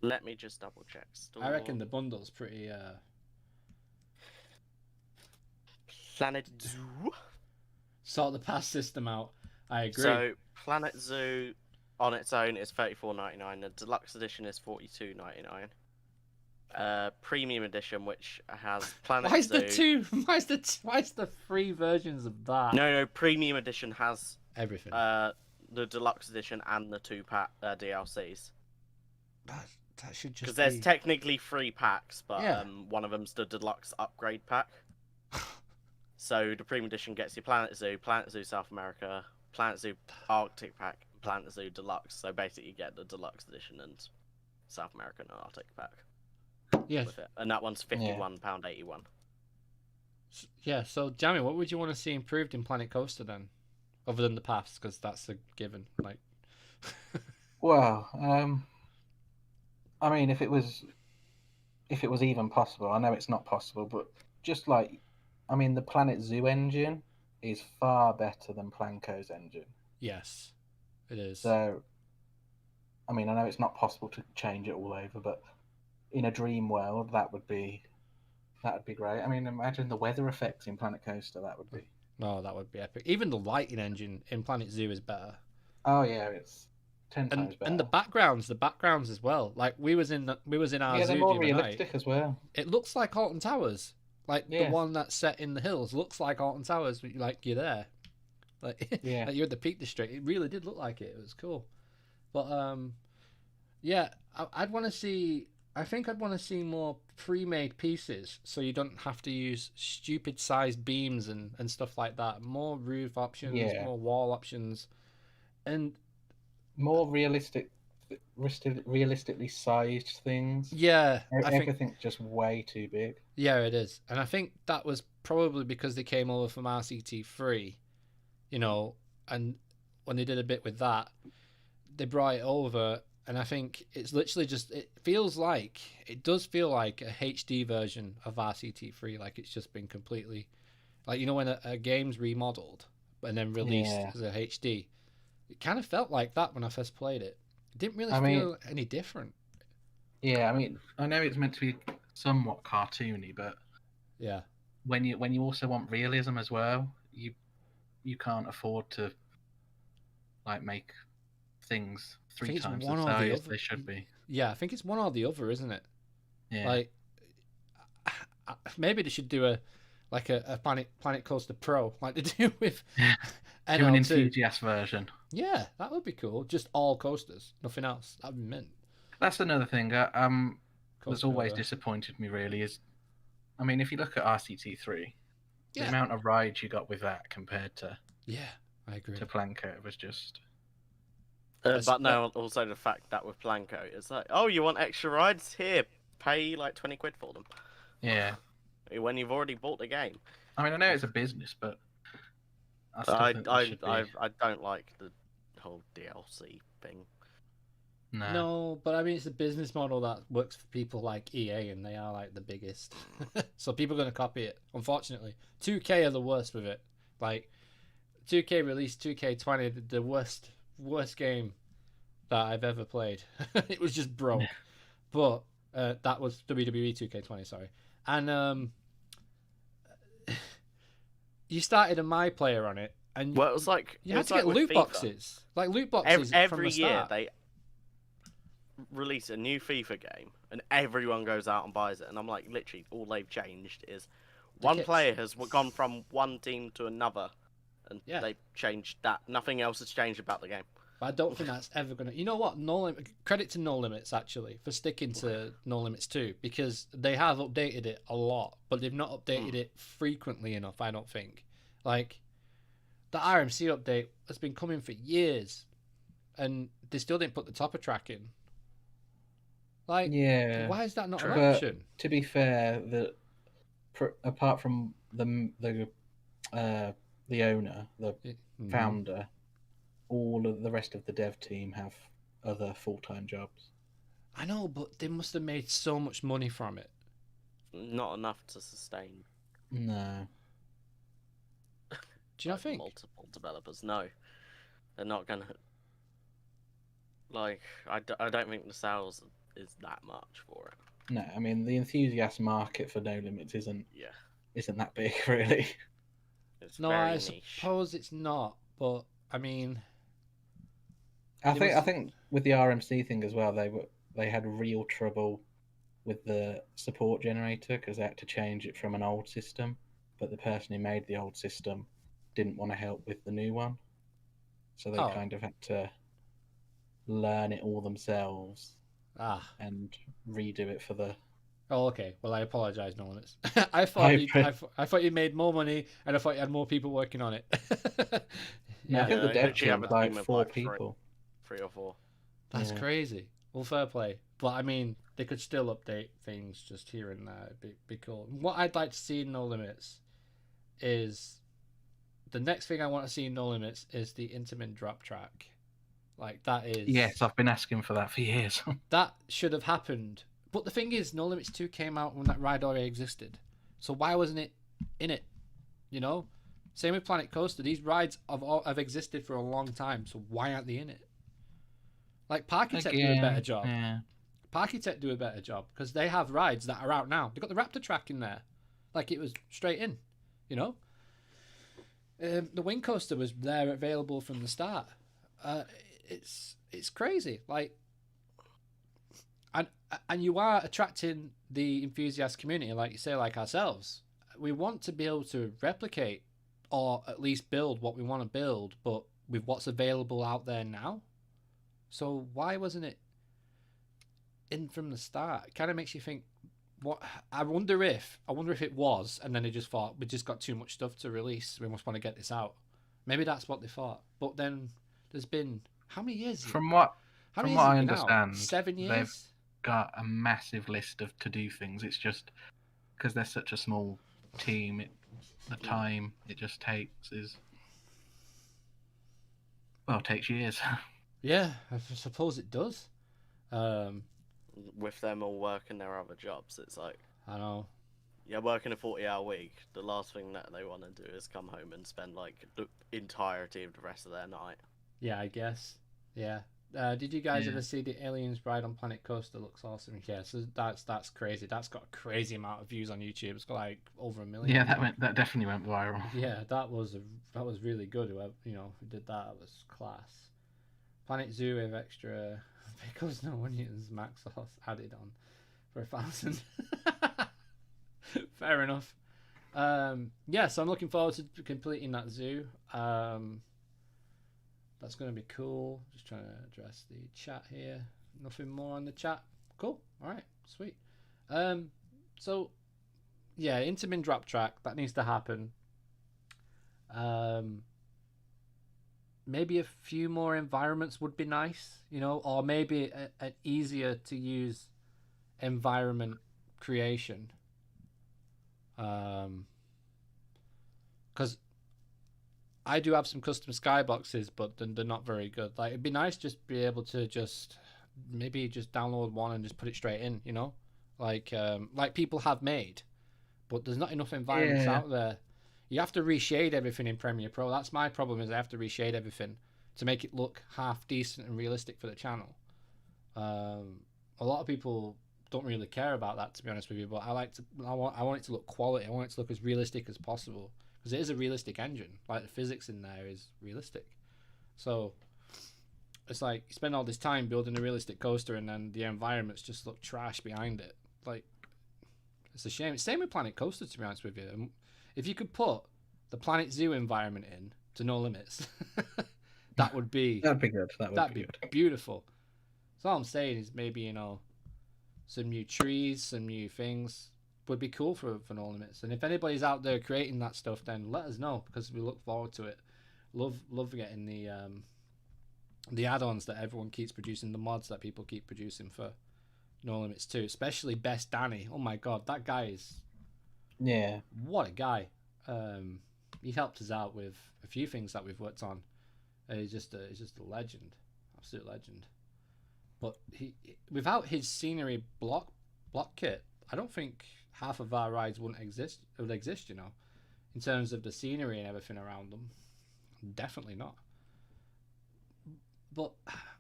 Let me just double check. I reckon the bundle's pretty. Planet Zoo. Sort the pass system out. I agree. So Planet Zoo on its own is $34.99. The deluxe edition is $42.99. Premium edition, which has Planet Why is Zoo. the two? Why is the 3 versions of that? No. Premium edition has Everything. the deluxe edition and the 2-pack DLCs. That should just. Because there's be... technically 3 packs, but Yeah. one of them's the deluxe upgrade pack. So the premium edition gets you Planet Zoo South America, Planet Zoo Arctic pack, Planet Zoo Deluxe. So basically, you get the deluxe edition and South American and Arctic pack. Yes. With it. And that one's £51.81. Yeah. So, Jammy, what would you want to see improved in Planet Coaster then, other than the paths? Because that's a given. Like. Well, I mean, if it was even possible, I know it's not possible, but just like, I mean, the Planet Zoo engine is far better than Planko's engine. Yes, it is. So, I mean, I know it's not possible to change it all over, but in a dream world, that would be great. I mean, imagine the weather effects in Planet Coaster. That would be. No, that would be epic. Even the lighting engine in Planet Zoo is better. Oh yeah, it's 10 times better. And the backgrounds as well. Like we was in our yeah, zoo they're more the other realistic night. as well. It looks like Alton Towers. Like Yeah. the one that's set in the hills looks like Alton Towers. Like you're there, like Yeah. like you're at the Peak District. It really did look like it. It was cool. But yeah, I'd want to see. I think I'd want to see more pre-made pieces, so you don't have to use stupid sized beams and stuff like that. More roof options, Yeah. more wall options, and More realistically sized things. yeah, I think Everything's just way too big. yeah, it is. And I think that was probably because they came over from RCT3, you know, and when they did a bit with that, they brought it over. And I think it's literally just, it does feel like a HD version of RCT3. Like it's just been completely, like, you know, when a game's remodeled and then released Yeah. as a HD, it kind of felt like that when I first played it. It didn't really I mean- feel any different. Yeah, I mean, I know it's meant to be somewhat cartoony, but Yeah. when you also want realism as well, you can't afford to like make things I 3 think it's times one the or the size other. they should be. Yeah, I think it's one or the other, isn't it? Yeah. Like, maybe they should do a Planet Coaster Pro, like they do with Do an NL2. enthusiast version. Yeah, that would be cool. Just all coasters, nothing else. That'd be mint. That's another thing. That's Coaster always Builder. disappointed me. Really, is I mean, if you look at RCT3, the Yeah, amount of rides you got with that compared to yeah, I agree. Planko, it was just. But no, also the fact that with Planko, it's like, oh, you want extra rides? Here, pay like 20 quid for them. Yeah. When you've already bought the game. I mean, I know it's a business, but I still think there should be. I don't like the whole DLC thing. No. No, but I mean, it's a business model that works for people like EA, and they are like the biggest. So people are going to copy it, unfortunately. 2K are the worst with it. Like, 2K released 2K20, the worst game that I've ever played. It was just broke. But that was WWE 2K20, sorry. And you started a My Player on it, and Well, it was like you had to get loot boxes. Like loot boxes every from the year start. they release a new FIFA game, and everyone goes out and buys it. And I'm like, literally, all they've changed is one kits. player has gone from one team to another, and Yeah. they've changed that. Nothing else has changed about the game. But I don't think that's ever going to... You know what? Credit to No Limits, actually, for sticking to No Limits 2, because they have updated it a lot, but they've not updated it frequently enough, I don't think. Like, the RMC update has been coming for years, and they still didn't put the topper track in. Like, Yeah. why is that not an But option? to be fair, apart from the owner, the founder, all of the rest of the dev team have other full-time jobs. I know, but they must have made so much money from it. Not enough to sustain. No. Do you not think? Multiple developers, no. They're not gonna... Like, I don't think the sales is that much for it. No, I mean, the enthusiast market for No Limits isn't Yeah. that big, really. It's No, very I niche. suppose it's not, but, I mean... I think with the RMC thing as well, they had real trouble with the support generator because they had to change it from an old system, but the person who made the old system didn't want to help with the new one, so they kind of had to learn it all themselves and redo it for the... Oh, okay. Well, I apologize, no one. I thought you made more money, and I thought you had more people working on it. No, I think the dev team team was like 4 people. 3 or 4. That's crazy. Well, fair play. But I mean, they could still update things just here and there. It'd be cool. What I'd like to see in No Limits is the next thing I want to see in No Limits is the Intamin drop track. Like, that is... Yes, I've been asking for that for years. That should have happened. But the thing is, No Limits 2 came out when that ride already existed. So why wasn't it in it? You know? Same with Planet Coaster. These rides have existed for a long time, so why aren't they in it? Like, Parkitect do a better job. Yeah. Parkitect do a better job, because they have rides that are out now. They got the Raptor track in there. Like, it was straight in, you know? The Wing Coaster was there available from the start. It's crazy. Like, and you are attracting the enthusiast community, like you say, like ourselves. We want to be able to replicate or at least build what we want to build, but with what's available out there now. So why wasn't it in from the start? It kind of makes you think, what? I wonder if it was, and then they just thought, we just got too much stuff to release, we must want to get this out. Maybe that's what they thought. But then there's been how many years? From what I understand, 7 years. They've got a massive list of to-do things. It's just because they're such a small team, the time it just takes takes years. Yeah, I suppose it does. With them all working their other jobs, it's like... I know. Yeah, working a 40-hour week, the last thing that they want to do is come home and spend, like, the entirety of the rest of their night. Yeah, I guess. Yeah. Did you guys ever see the Aliens ride on Planet Coaster? Looks awesome. Yeah, so that's crazy. That's got a crazy amount of views on YouTube. It's got like over 1 million. Yeah, that definitely went viral. Yeah, that was really good. Whoever who did that was class. Planet Zoo with extra pickles, no onions, max sauce added on for 1,000. Fair enough. Yeah, so I'm looking forward to completing that zoo. That's going to be cool. Just trying to address the chat here. Nothing more on the chat. Cool. All right. Sweet. So yeah, Intermin drop track that needs to happen. Maybe a few more environments would be nice, you know, or maybe an easier to use environment creation. Because I do have some custom skyboxes, but they're not very good. Like, it'd be nice just be able to just maybe just download one and just put it straight in, you know, like people have made, but there's not enough environments out there. You have to reshade everything in Premiere Pro. That's my problem, is I have to reshade everything to make it look half decent and realistic for the channel. A lot of people don't really care about that, to be honest with you, but I want it to look quality. I want it to look as realistic as possible, because it is a realistic engine. Like, the physics in there is realistic. So it's like you spend all this time building a realistic coaster and then the environments just look trash behind it. Like, it's a shame. It's same with Planet Coaster, to be honest with you. If you could put the Planet Zoo environment in to No Limits, that would be that'd be good. That'd be good. Beautiful. So all I'm saying is maybe, you know, some new trees, some new things would be cool for No Limits. And if anybody's out there creating that stuff, then let us know, because we look forward to it. Love getting the add-ons that everyone keeps producing, the mods that people keep producing for No Limits too, especially Best Danny. Oh my god, that guy is... Yeah. What a guy. He helped us out with a few things that we've worked on. He's just a legend. Absolute legend. But without his scenery block kit, I don't think half of our rides would exist, you know, in terms of the scenery and everything around them. Definitely not. But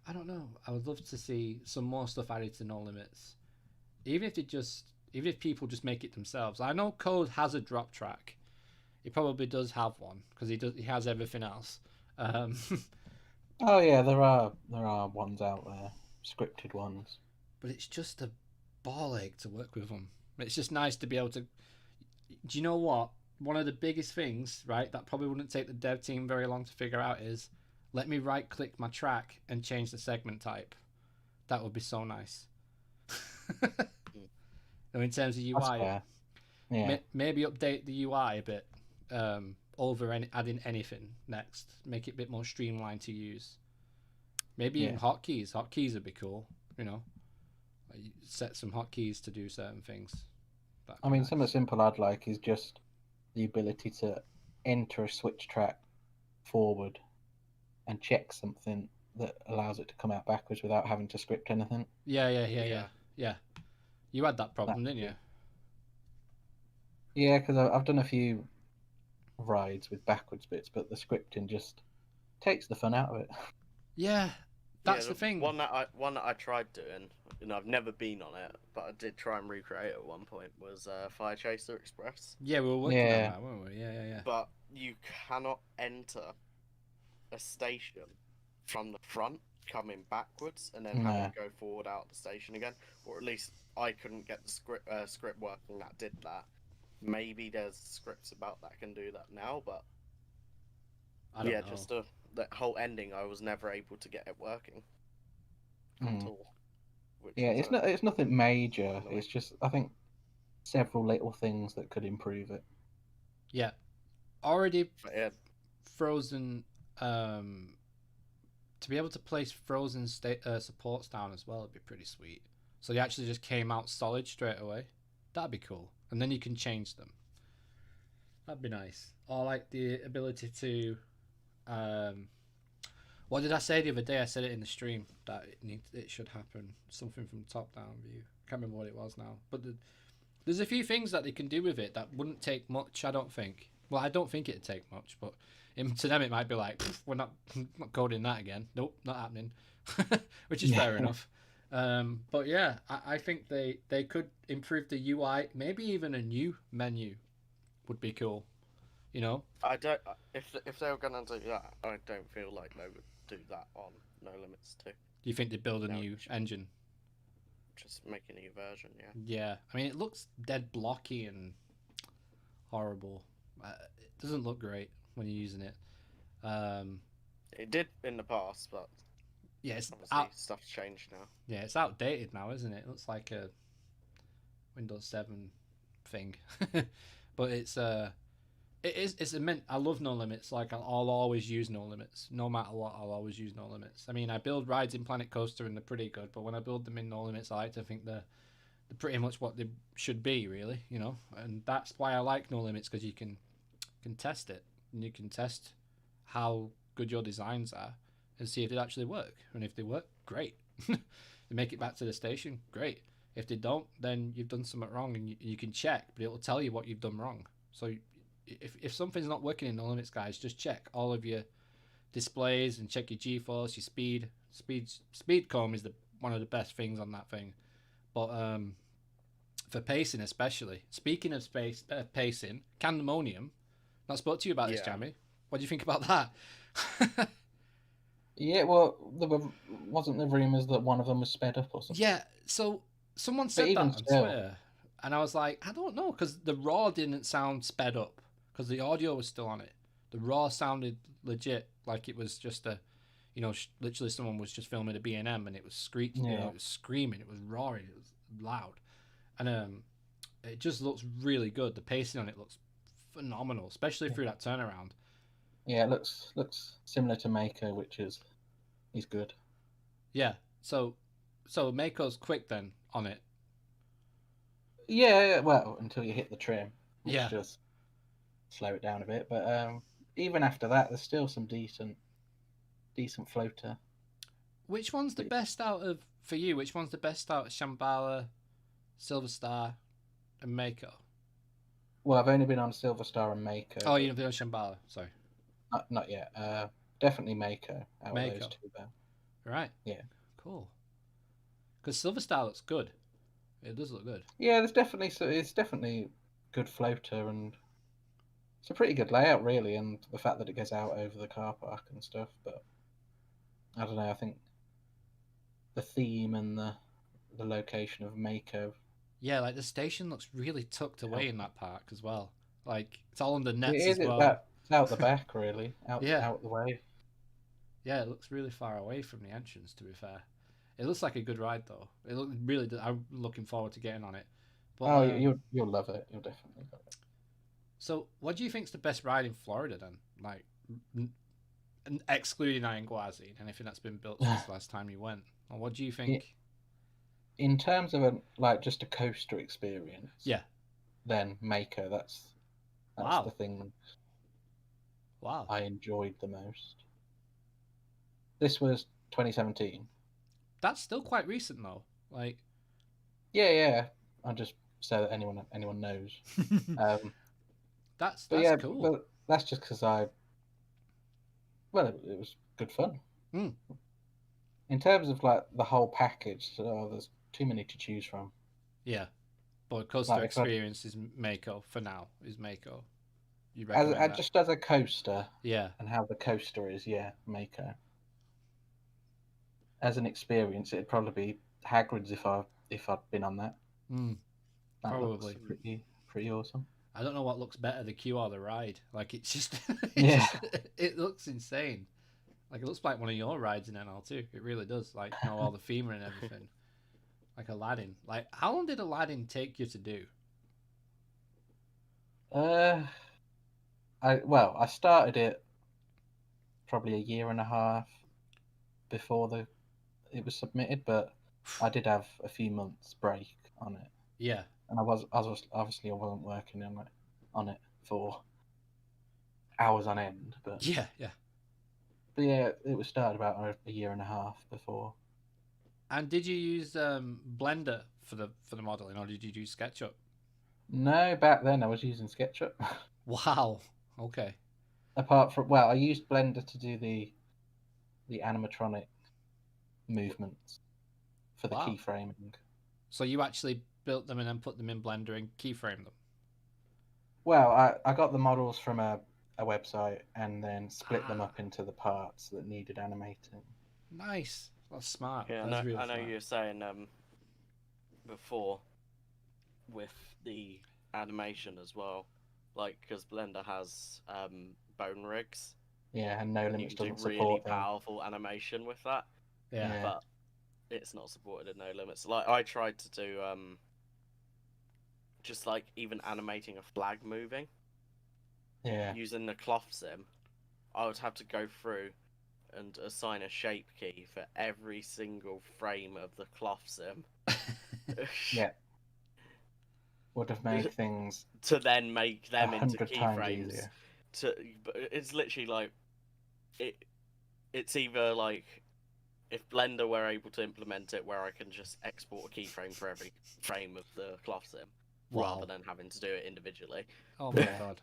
I don't know. I would love to see some more stuff added to No Limits. Even if people just make it themselves. I know Code has a drop track. He probably does have one, because he has everything else. Oh yeah, there are ones out there, scripted ones. But it's just a ball ache to work with them. It's just nice to be able to... Do you know what? One of the biggest things, right, that probably wouldn't take the dev team very long to figure out is, let me right click my track and change the segment type. That would be so nice. In terms of UI, maybe update the UI a bit, adding anything next, make it a bit more streamlined to use. Maybe even hotkeys. Hotkeys would be cool, you know. Like, set some hotkeys to do certain things. I mean, something simple I'd like is just the ability to enter a switch track forward and check something that allows it to come out backwards without having to script anything. Yeah. You had that problem, didn't you? Yeah, because I've done a few rides with backwards bits, but the scripting just takes the fun out of it. Yeah, that's the thing. One that I tried doing, and I've never been on it, but I did try and recreate it at one point, was Fire Chaser Express. Yeah, we were working on that, weren't we? Yeah. But you cannot enter a station from the front, coming backwards, and then having to go forward out the station again. Or at least I couldn't get the script working that did that. Maybe there's scripts about that can do that now, but I don't know. just that whole ending, I was never able to get it working at all. It's nothing major. It's just, I think, several little things that could improve it. Yeah, already frozen. To be able to place frozen supports down as well would be pretty sweet. So they actually just came out solid straight away. That'd be cool. And then you can change them. That'd be nice. Or like the ability to... what did I say the other day? I said it in the stream that it should happen. Something from top-down view. I can't remember what it was now. But there's a few things that they can do with it that wouldn't take much, I don't think. Well, I don't think it'd take much, but to them it might be like, we're not coding that again. Nope, not happening. Which is fair enough. But yeah, I think they could improve the UI. Maybe even a new menu would be cool. You know? I don't. If they were gonna do that, I don't feel like they would do that on No Limits 2. Do you think they build a No, new engine? Just make a new version, yeah. Yeah, I mean it looks dead blocky and horrible. It doesn't look great when you're using it. Um, It did in the past, but yeah, it's obviously stuff's changed now. yeah, it's outdated now, isn't it? It looks like a Windows 7 thing, but it's immense. I love No Limits. Like I'll always use No Limits, no matter what. I'll always use No Limits. I mean, I build rides in Planet Coaster and they're pretty good, but when I build them in No Limits, I like to think they're pretty much what they should be, really. You know, and that's why I like No Limits because you can test it and you can test how good your designs are and see if they actually work. And if they work, great. They make it back to the station, great. If they don't, then you've done something wrong, and you can check, but it'll tell you what you've done wrong. So if something's not working in No Limits, guys, just check all of your displays and check your G-force, your speed comb is one of the best things on that thing. But for pacing especially, speaking of pacing, Candemonium, not spoke to you about this, Jammy. What do you think about that? Yeah, well, wasn't there rumours that one of them was sped up or something? Yeah, so someone said that on Twitter, and I was like, I don't know, because the raw didn't sound sped up, because the audio was still on it. The raw sounded legit, like it was just literally someone was just filming a B&M and it was screeching, it was screaming, it was roaring, it was loud, and it just looks really good. The pacing on it looks phenomenal, especially through that turnaround. Yeah, it looks similar to Mako, which is good. Yeah, so Mako's quick then on it. Yeah, well, until you hit the trim, which Yeah, just slow it down a bit. But even after that, there's still some decent floater. Which one's the best for you? Which one's the best out of Shambhala, Silver Star, and Mako? Well, I've only been on Silver Star and Mako. Oh, you've been on Shambhala. Sorry. Not yet. Definitely Mako out of those two, though. Right. Yeah. Cool. Because Silver Star looks good. It does look good. Yeah, it's definitely good floater, and it's a pretty good layout, really, and the fact that it goes out over the car park and stuff. But I don't know. I think the theme and the location of Mako. Yeah, like the station looks really tucked away in that park as well. Like it's all under nets as well. It's out the back, really. Out the way. Yeah, it looks really far away from the entrance. To be fair, it looks like a good ride though. It looks really. I'm looking forward to getting on it. But, you'll love it. You'll definitely love it. So, what do you think's the best ride in Florida then? Like, excluding Ironguazi, anything that's been built since the last time you went. Or what do you think? In terms of just a coaster experience, yeah, then Mako. That's wow. the thing. Wow, I enjoyed the most. This was 2017. That's still quite recent though. Like, yeah. I'll just so that anyone knows. That's cool. But that's just because it was good fun. Mm. In terms of like the whole package, there's too many to choose from. Yeah, but coaster experience is Mako for now. Is Mako? You recommend that? Just as a coaster? Yeah. And how the coaster is, Mako. As an experience, it'd probably be Hagrid's if I'd been on that. That probably looks pretty awesome. I don't know what looks better, the queue or the ride. Like it's just, it looks insane. Like it looks like one of your rides in NL2. It really does. Like all the FEMA and everything. Like Aladdin. Like how long did Aladdin take you to do? I started it probably a year and a half before it was submitted, but I did have a few months break on it. Yeah. And I wasn't working on it for hours on end, but yeah. But yeah, it was started about a year and a half before. And did you use Blender for the modeling, or did you use SketchUp? No, back then I was using SketchUp. Wow. Okay. Apart from I used Blender to do the animatronic movements for the keyframing. So you actually built them and then put them in Blender and keyframed them? Well, I got the models from a website and then split them up into the parts that needed animating. Nice. That's smart. Yeah, That's really I know smart. you were saying before with the animation as well, like because Blender has bone rigs, Yeah, and No and you Limits can do doesn't really support them. powerful animation with that, Yeah. Yeah. but it's not supported in No Limits. Like I tried to do just like even animating a flag moving Yeah. using the cloth sim. I would have to go through and assign a shape key for every single frame of the cloth sim. Yeah. Would have made things To then make them into 100 times keyframes. easier. But it's literally like it's either like if Blender were able to implement it where I can just export a keyframe for every frame of the cloth sim rather than having to do it individually. Oh my Yeah. god.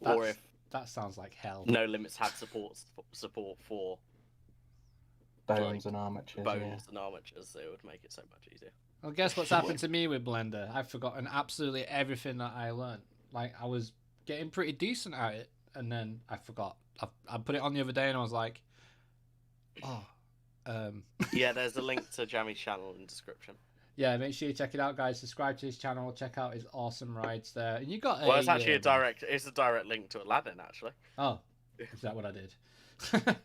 Or if That sounds like hell. No Limits had support for Bones and armatures. bones and armatures, it would make it so much easier. Well, guess what's happened to me with Blender? I've forgotten absolutely everything that I learned. Like, I was getting pretty decent at it, and then I forgot. I put it on the other day, and I was like, oh. Yeah, there's a link to Jammy's channel in the description. Yeah, make sure you check it out, guys. Subscribe to his channel. Check out his awesome rides there. And you got Well, it's actually it's a direct link to Aladdin, actually. Oh, is that what I did?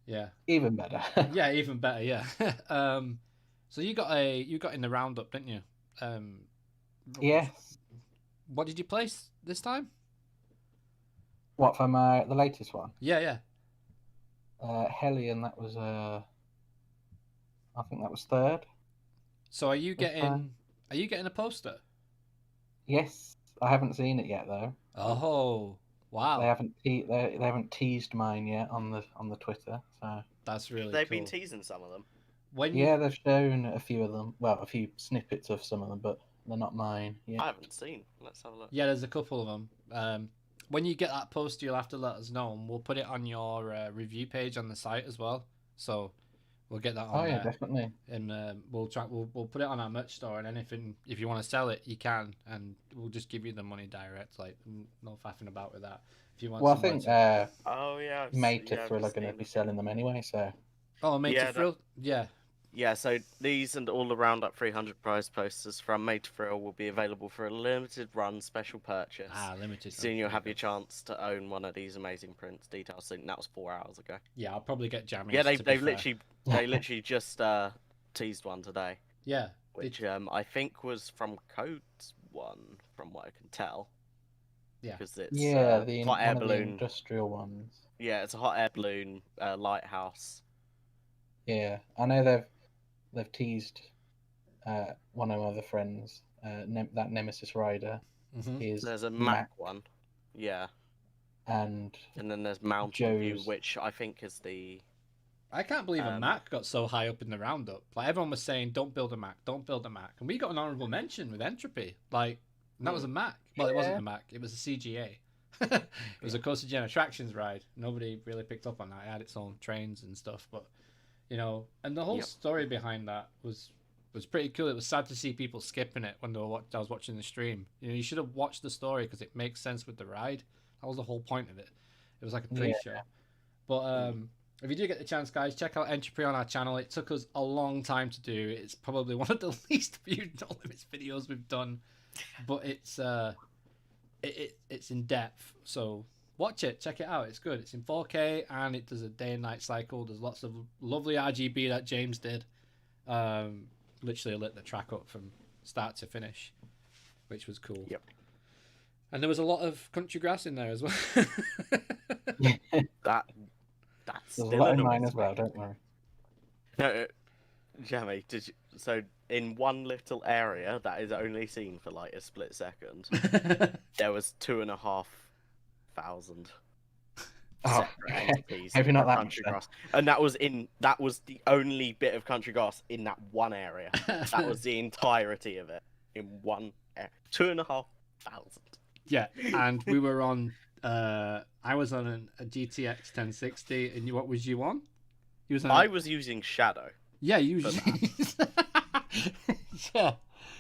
Yeah. Even better. Yeah, even better. Yeah. So you got in the roundup, didn't you? Yes. What did you place this time? What for the latest one? Yeah. Hellion. That was I think that was third. So are you This getting time? a poster? Yes, I haven't seen it yet though. Oh, wow. They haven't teased mine yet on the Twitter. So That's really They've cool. been teasing some of them. yeah, they've shown a few of them. Well, a few snippets of some of them, but they're not mine yet. I haven't seen. Let's have a look. Yeah, there's a couple of them. When you get that poster, you'll have to let us know, and we'll put it on your review page on the site as well. So we'll get that on Oh yeah, there. definitely. And we'll put it on our merch store, and anything, if you want to sell it, you can, and we'll just give you the money direct. Like, no faffing about with that. If you want, Well, I think oh yeah, Mate of Thrill are going to be selling them anyway. So oh, Mate of Thrill, yeah. Yeah, so these and all the Roundup 300 prize posters from Made to Thrill will be available for a limited run special purchase. Limited. Soon you'll have your chance to own one of these amazing prints. Details soon. That was 4 hours ago. Yeah, I'll probably get Jammy. Yeah, they literally just teased one today. Yeah. Which I think was from Codes One, from what I can tell. Yeah. Because it's the hot air one of the balloon. industrial ones. Yeah, it's a hot air balloon lighthouse. Yeah, I know they've teased one of my other friends, that Nemesis Rider. Mm-hmm. There's a Mac one, yeah, and then there's Mountain View, Joe's. which I think is the. I can't believe a Mac got so high up in the roundup. Like, everyone was saying, "Don't build a Mac, don't build a Mac," and we got an honorable mention with Entropy. Like, that was a Mac. Well, it wasn't a Mac; it was a CGA. It was a CoasterGen Attractions ride. Nobody really picked up on that. It had its own trains and stuff, but and the whole story behind that was pretty cool. It was sad to see people skipping it when I was watching the stream. You should have watched the story because it makes sense with the ride. That was the whole point of it. It was like a pre-show. But if you do get the chance, guys, check out Entropy on our channel. It took us a long time to do. It's probably one of the least viewed No Limits videos we've done, but it's in depth. So watch it, check it out. It's good. It's in 4K and it does a day and night cycle. There's lots of lovely RGB that James did. Literally lit the track up from start to finish, which was cool. Yep. And there was a lot of country grass in there as well. That's There's still a lot in annoys mine as me. well. Don't worry. No, Jammy, so in one little area that is only seen for like a split second, there was 2,500 Oh, separate entities maybe not of that country much. grass, and that was the only bit of country grass in that one area. That was the entirety of it in one area. 2,500. Yeah, and we were on. I was on a GTX 1060, and what was you on? You was on. I was using Shadow. Yeah, you. Yeah.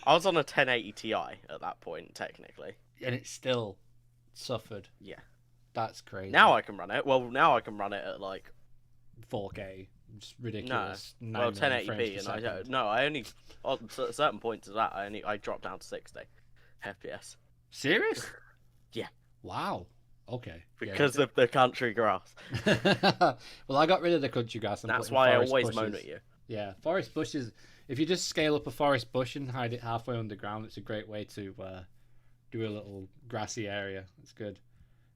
I was on a 1080 Ti at that point, technically. And it still suffered. Yeah. That's crazy. Now I can run it. Well, now I can run it at like 4K. just ridiculous. Well, 9 million 1080p, frames and per I second. don't. No, I only on certain points of that. I dropped down to 60 FPS Serious? Yeah. Wow. Okay. because of the country grass. Well, I got rid of the country grass and That's put in why I forest always bushes. moan at you. Yeah, forest bushes. If you just scale up a forest bush and hide it halfway underground, it's a great way to do a little grassy area. It's good.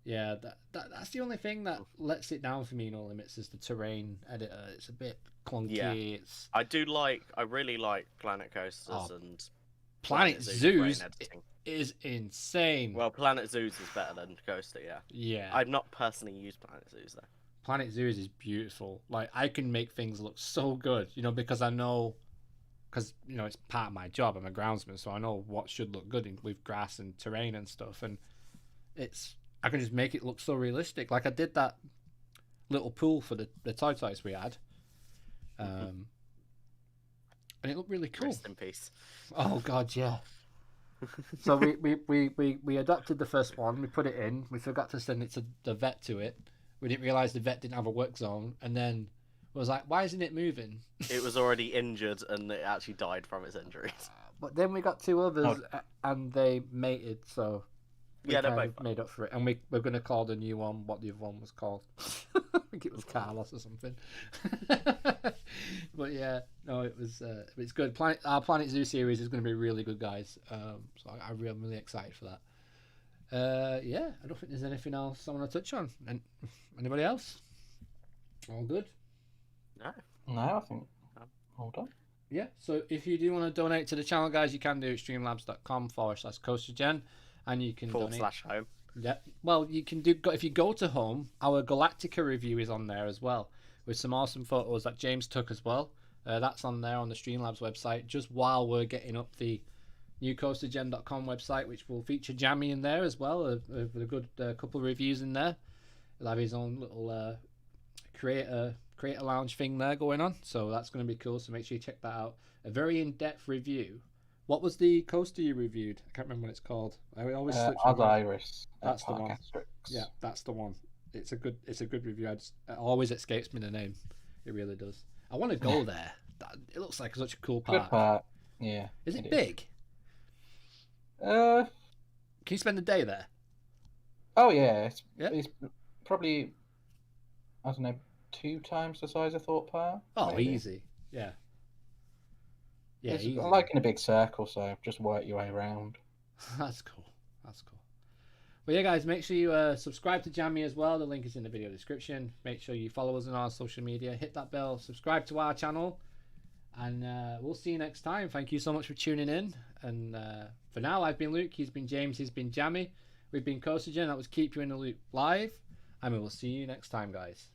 Yeah, that's the only thing that lets it down for me. No Limits is the terrain editor. It's a bit clunky. Yeah. It's I really like Planet Coasters Oh, and Planet Zoo's Zoos brain editing. is insane. Well, Planet Zoos is better than Coaster, yeah. Yeah, I've not personally used Planet Zoos though. Planet Zoos is beautiful. Like, I can make things look so good, because I know, because it's part of my job. I'm a groundsman, so I know what should look good with grass and terrain and stuff, and I can just make it look so realistic. Like I did that little pool for the toy toys we had, and it looked really cool. Rest in peace. Oh God, yeah. So we adopted the first one. We put it in. We forgot to send it to the vet to it. We didn't realize the vet didn't have a work zone, and then was like, "Why isn't it moving?" It was already injured, and it actually died from its injuries. But then we got 2 others, and they mated. So we Yeah, they're kind both of made up for it. And we're going to call the new one what the other one was called. I think it was Carlos or something. But yeah, no, it's good. Our Planet Zoo series is going to be really good, guys. So I'm really excited for that. Yeah, I don't think there's anything else I want to touch on. And anybody else? All good? No. I think all done. Yeah, so if you do want to donate to the channel, guys, you can do it streamlabs.com/CoasterGen, and you can donate. /home. Yeah, well, you can do if you go to home. Our Galactica review is on there as well, with some awesome photos that James took as well. That's on there on the Streamlabs website. Just while we're getting up the new CoasterGen.com website, which will feature Jammy in there as well, with a good couple of reviews in there. He'll have his own little creator lounge thing there going on, so that's going to be cool. So make sure you check that out. A very in-depth review. What was the coaster you reviewed? I can't remember what it's called. I always switch. Iris. That's the one. Asterix. Yeah, that's the one. It's a good review. It always escapes me the name. It really does. I want to go there. It looks like such a cool park. Good park. Yeah. Is it big? Can Can you spend a day there? Oh yeah. Yeah. It's probably, I don't know, 2 times the size of Thorpe Park. Oh, maybe. easy. Yeah. Yeah, It's easy. like in a big circle, so just work your way around. That's cool. Well, yeah, guys, make sure you subscribe to Jammy as well. The link is in the video description. Make sure you follow us on our social media. Hit that bell. Subscribe to our channel. And we'll see you next time. Thank you so much for tuning in. And for now, I've been Luke. He's been James. He's been Jammy. We've been CoasterGen. That was Keep You in the Loop Live. And we will see you next time, guys.